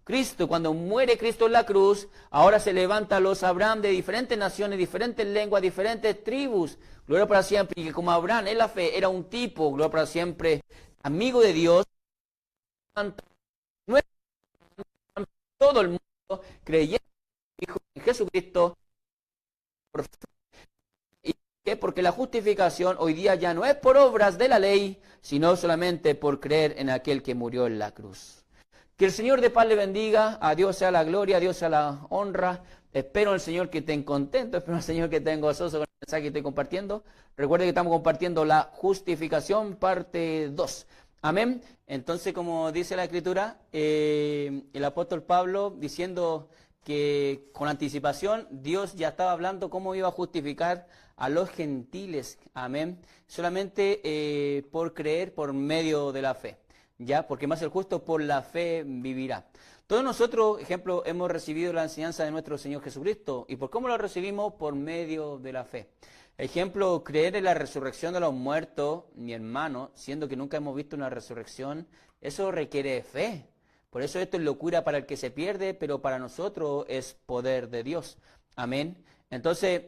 [SPEAKER 2] Cristo, cuando muere Cristo en la cruz, ahora se levanta a los Abraham de diferentes naciones, diferentes lenguas, diferentes tribus. Gloria para siempre. Y que como Abraham en la fe era un tipo, gloria para siempre, amigo de Dios, todo el mundo creyendo en Jesucristo. ¿Y qué? Porque la justificación hoy día ya no es por obras de la ley, sino solamente por creer en aquel que murió en la cruz. Que el Señor de paz le bendiga, a Dios sea la gloria, a Dios sea la honra. Espero en el Señor que estén contentos, espero en el Señor que estén gozosos con el mensaje que estoy compartiendo. Recuerden que estamos compartiendo la justificación, parte 2. Amén. Entonces, como dice la Escritura, el apóstol Pablo diciendo que con anticipación Dios ya estaba hablando cómo iba a justificar a los gentiles. Amén. Solamente por creer por medio de la fe. ¿Ya? Porque más el justo por la fe vivirá. Todos nosotros, ejemplo, hemos recibido la enseñanza de nuestro Señor Jesucristo. ¿Y por cómo lo recibimos? Por medio de la fe. Ejemplo, creer en la resurrección de los muertos, mi hermano, siendo que nunca hemos visto una resurrección, eso requiere fe. Por eso esto es locura para el que se pierde, pero para nosotros es poder de Dios. Amén. Entonces,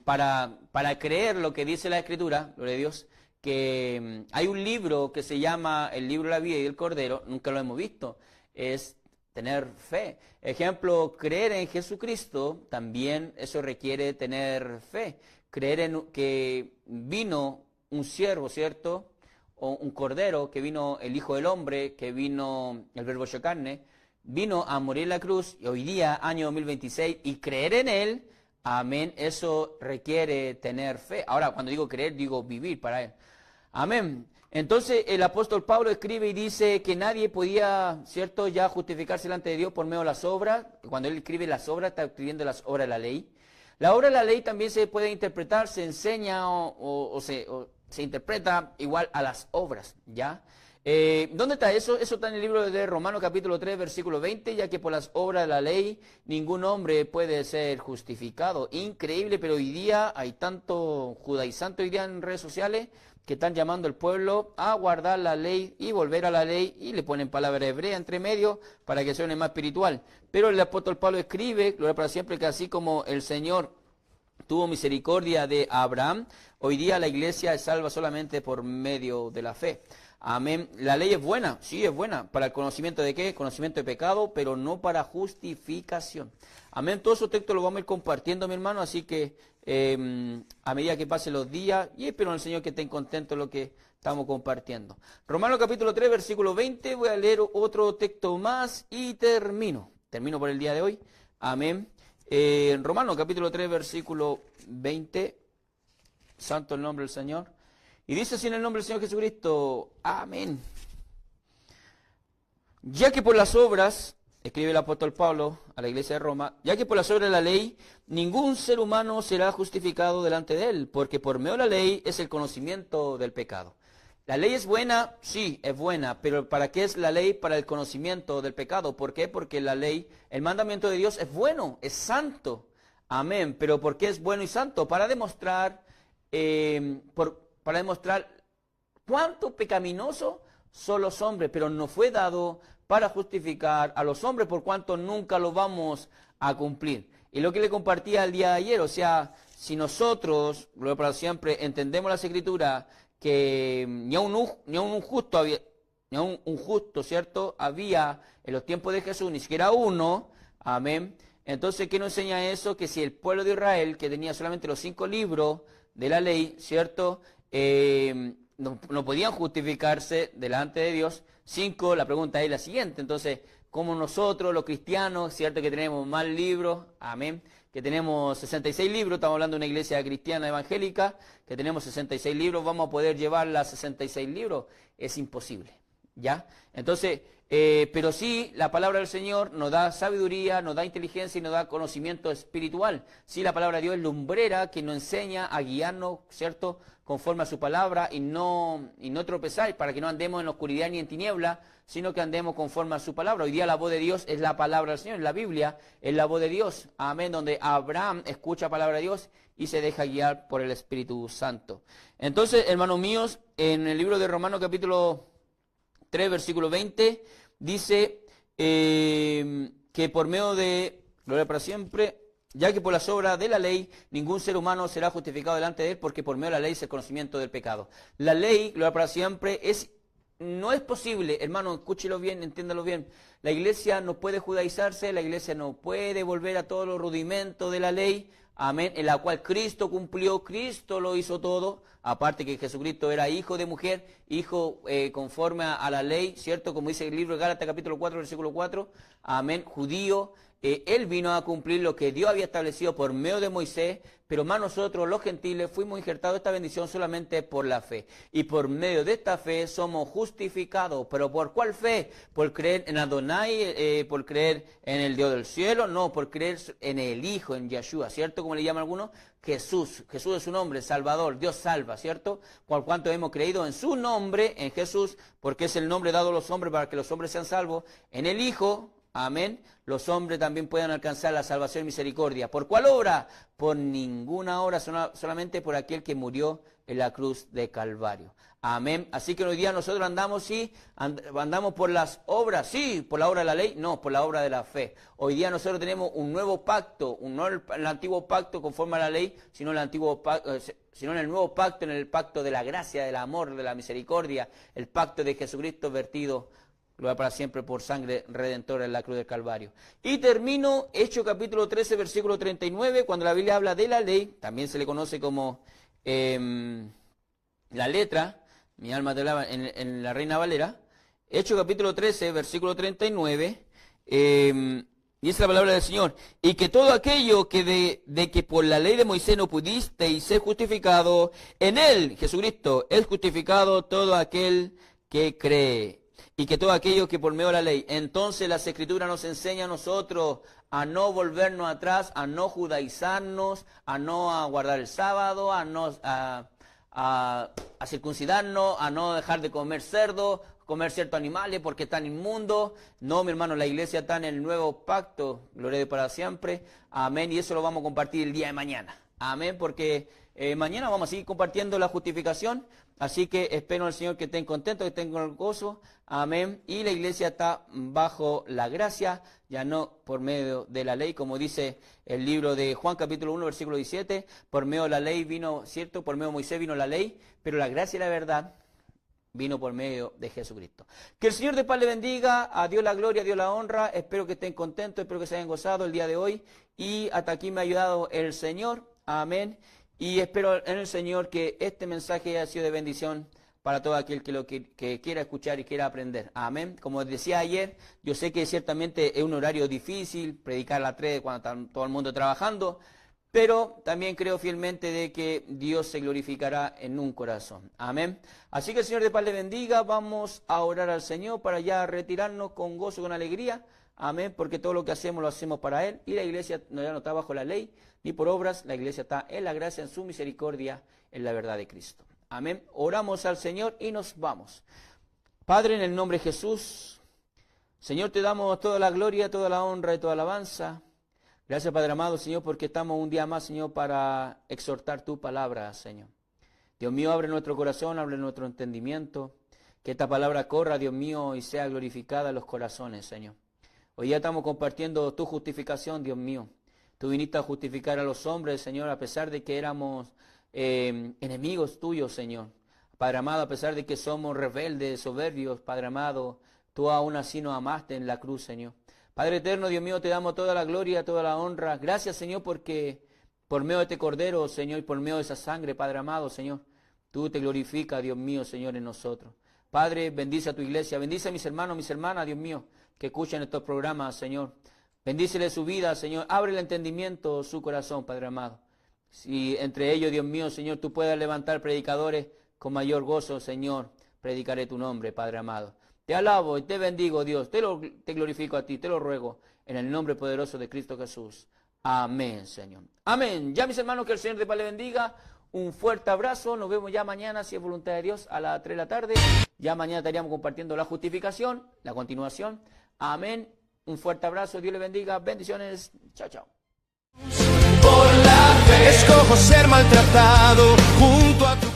[SPEAKER 2] para creer lo que dice la Escritura, gloria a Dios, que hay un libro que se llama el libro de la vida y del Cordero, nunca lo hemos visto, es tener fe. Ejemplo, creer en Jesucristo, también eso requiere tener fe. Creer en que vino un siervo, ¿cierto? O un cordero, que vino el Hijo del Hombre, que vino el Verbo hecho carne, vino a morir en la cruz, y hoy día, año 2026, y creer en Él, amén, eso requiere tener fe. Ahora, cuando digo creer, digo vivir para Él. Amén. Entonces, el apóstol Pablo escribe y dice que nadie podía, ¿cierto?, ya justificarse delante de Dios por medio de las obras. Cuando él escribe las obras, está escribiendo las obras de la ley. La obra de la ley también se puede interpretar, se enseña o se interpreta igual a las obras, ¿ya? ¿Dónde está eso? Eso está en el libro de Romanos capítulo 3, versículo 20, ya que por las obras de la ley ningún hombre puede ser justificado. Increíble, pero hoy día hay tanto judaizante hoy día en redes sociales que están llamando al pueblo a guardar la ley y volver a la ley, y le ponen palabra hebrea entre medio para que suene más espiritual. Pero el apóstol Pablo escribe, gloria para siempre, que así como el Señor tuvo misericordia de Abraham, hoy día la iglesia es salva solamente por medio de la fe. Amén. La ley es buena, sí es buena. ¿Para el conocimiento de qué? Conocimiento de pecado, pero no para justificación. Amén. Todos esos textos los vamos a ir compartiendo, mi hermano, así que a medida que pasen los días, y espero en el Señor que estén contentos lo que estamos compartiendo. Romanos capítulo 3, versículo 20, voy a leer otro texto más y termino. Termino por el día de hoy. Amén. Romanos capítulo 3, versículo 20, santo el nombre del Señor. Y dice así en el nombre del Señor Jesucristo, amén. Ya que por las obras, escribe el apóstol Pablo a la iglesia de Roma, ya que por las obras de la ley, ningún ser humano será justificado delante de él, porque por medio de la ley es el conocimiento del pecado. ¿La ley es buena? Sí, es buena, pero ¿para qué es la ley? Para el conocimiento del pecado. ¿Por qué? Porque la ley, el mandamiento de Dios es bueno, es santo. Amén. ¿Pero por qué es bueno y santo? Para demostrar, cuánto pecaminoso son los hombres, pero no fue dado para justificar a los hombres, por cuanto nunca lo vamos a cumplir. Y lo que le compartía el día de ayer, o sea, si nosotros, gloria para siempre, entendemos las Escrituras, que ni a un justo, ¿cierto?, había en los tiempos de Jesús, ni siquiera uno, amén. Entonces, ¿qué nos enseña eso? Que si el pueblo de Israel, que tenía solamente los 5 libros de la ley, ¿cierto?, no podían justificarse delante de Dios. 5, la pregunta es la siguiente, entonces, ¿cómo nosotros, los cristianos, ¿cierto?, que tenemos más libros, amén, que tenemos 66 libros, estamos hablando de una iglesia cristiana evangélica, que tenemos 66 libros, vamos a poder llevar las 66 libros? Es imposible, ¿ya? Entonces, pero sí, la palabra del Señor nos da sabiduría, nos da inteligencia y nos da conocimiento espiritual. Sí, la palabra de Dios es lumbrera que nos enseña a guiarnos, ¿cierto?, conforme a su palabra y no tropezar, para que no andemos en la oscuridad ni en tiniebla, sino que andemos conforme a su palabra. Hoy día la voz de Dios es la palabra del Señor, en la Biblia es la voz de Dios, amén, donde Abraham escucha palabra de Dios y se deja guiar por el Espíritu Santo. Entonces, hermanos míos, en el libro de Romanos capítulo 3, versículo 20, dice que por medio de, gloria para siempre, ya que por las obras de la ley ningún ser humano será justificado delante de él, porque por medio de la ley es el conocimiento del pecado. La ley, gloria para siempre, no es posible, hermano, escúchelo bien, entiéndalo bien. La iglesia no puede judaizarse, la iglesia no puede volver a todos los rudimentos de la ley, amén, en la cual Cristo cumplió, Cristo lo hizo todo, aparte que Jesucristo era hijo de mujer, hijo conforme a la ley, ¿cierto? Como dice el libro de Gálatas capítulo 4, versículo 4, amén, judío. Él vino a cumplir lo que Dios había establecido por medio de Moisés, pero más nosotros los gentiles fuimos injertados esta bendición solamente por la fe. Y por medio de esta fe somos justificados. ¿Pero por cuál fe? Por creer en Adonai, por creer en el Dios del cielo, no, por creer en el Hijo, en Yeshua, ¿cierto? Como le llaman algunos, Jesús. Jesús es su nombre, Salvador, Dios salva, ¿cierto? Por cuanto hemos creído en su nombre, en Jesús, porque es el nombre dado a los hombres para que los hombres sean salvos, en el Hijo, amén, los hombres también puedan alcanzar la salvación y misericordia. ¿Por cuál obra? Por ninguna obra, solamente por aquel que murió en la cruz de Calvario. Amén. Así que hoy día nosotros andamos, sí, andamos por las obras, sí, por la obra de la ley, no, por la obra de la fe. Hoy día nosotros tenemos un nuevo pacto, no el antiguo pacto conforme a la ley, sino el antiguo pacto, sino en el nuevo pacto, en el pacto de la gracia, del amor, de la misericordia, el pacto de Jesucristo vertido, gloria para siempre por sangre redentora en la cruz del Calvario. Y termino Hechos capítulo 13, versículo 39, cuando la Biblia habla de la ley, también se le conoce como la letra, mi alma te alaba, en la Reina Valera. Hechos capítulo 13, versículo 39, dice la palabra del Señor: y que todo aquello que de que por la ley de Moisés no pudisteis ser justificado, en él, Jesucristo, es justificado todo aquel que cree. Y que todo aquello que por medio de la ley. Entonces las Escrituras nos enseñan a nosotros a no volvernos atrás, a no judaizarnos, a no guardar el sábado, a circuncidarnos, a no dejar de comer cerdo, comer ciertos animales porque están inmundos. No, mi hermano, la iglesia está en el nuevo pacto, gloria a Dios para siempre. Amén, y eso lo vamos a compartir el día de mañana. Amén, porque mañana vamos a seguir compartiendo la justificación. Así que espero al Señor que estén contentos, que estén con gozo. Amén. Y la iglesia está bajo la gracia, ya no por medio de la ley, como dice el libro de Juan capítulo 1, versículo 17. Por medio de la ley vino, ¿cierto? Por medio de Moisés vino la ley, pero la gracia y la verdad vino por medio de Jesucristo. Que el Señor de paz le bendiga, a Dios la gloria, a Dios la honra. Espero que estén contentos, espero que se hayan gozado el día de hoy. Y hasta aquí me ha ayudado el Señor. Amén. Y espero en el Señor que este mensaje haya sido de bendición para todo aquel que quiera escuchar y quiera aprender. Amén. Como decía ayer, yo sé que ciertamente es un horario difícil, predicar a las 3 cuando está todo el mundo trabajando, pero también creo fielmente de que Dios se glorificará en un corazón. Amén. Así que el Señor de paz le bendiga. Vamos a orar al Señor para ya retirarnos con gozo, con alegría. Amén, porque todo lo que hacemos lo hacemos para Él. Y la iglesia ya no está bajo la ley, ni por obras. La iglesia está en la gracia, en su misericordia, en la verdad de Cristo. Amén. Oramos al Señor y nos vamos. Padre, en el nombre de Jesús, Señor, te damos toda la gloria, toda la honra y toda la alabanza. Gracias, Padre amado, Señor, porque estamos un día más, Señor, para exhortar tu palabra, Señor. Dios mío, abre nuestro corazón, abre nuestro entendimiento. Que esta palabra corra, Dios mío, y sea glorificada en los corazones, Señor. Hoy ya estamos compartiendo tu justificación, Dios mío. Tú viniste a justificar a los hombres, Señor, a pesar de que éramos enemigos tuyos, Señor. Padre amado, a pesar de que somos rebeldes, soberbios, Padre amado, tú aún así nos amaste en la cruz, Señor. Padre eterno, Dios mío, te damos toda la gloria, toda la honra. Gracias, Señor, porque por medio de este cordero, Señor, y por medio de esa sangre, Padre amado, Señor, tú te glorificas, Dios mío, Señor, en nosotros. Padre, bendice a tu iglesia, bendice a mis hermanos, mis hermanas, Dios mío, que escuchan estos programas, Señor. Bendícele su vida, Señor. Abre el entendimiento, su corazón, Padre amado. Si entre ellos, Dios mío, Señor, tú puedas levantar predicadores con mayor gozo, Señor, predicaré tu nombre, Padre amado. Te alabo y te bendigo, Dios. Te glorifico a ti, te lo ruego, en el nombre poderoso de Cristo Jesús. Amén, Señor. Amén. Ya, mis hermanos, que el Señor de paz le bendiga. Un fuerte abrazo. Nos vemos ya mañana, si es voluntad de Dios, a las 3 de la tarde. Ya mañana estaríamos compartiendo la justificación, la continuación. Amén. Un fuerte abrazo. Dios le bendiga. Bendiciones. Chao, chao.
[SPEAKER 1] Por la fe escojo ser maltratado junto a tu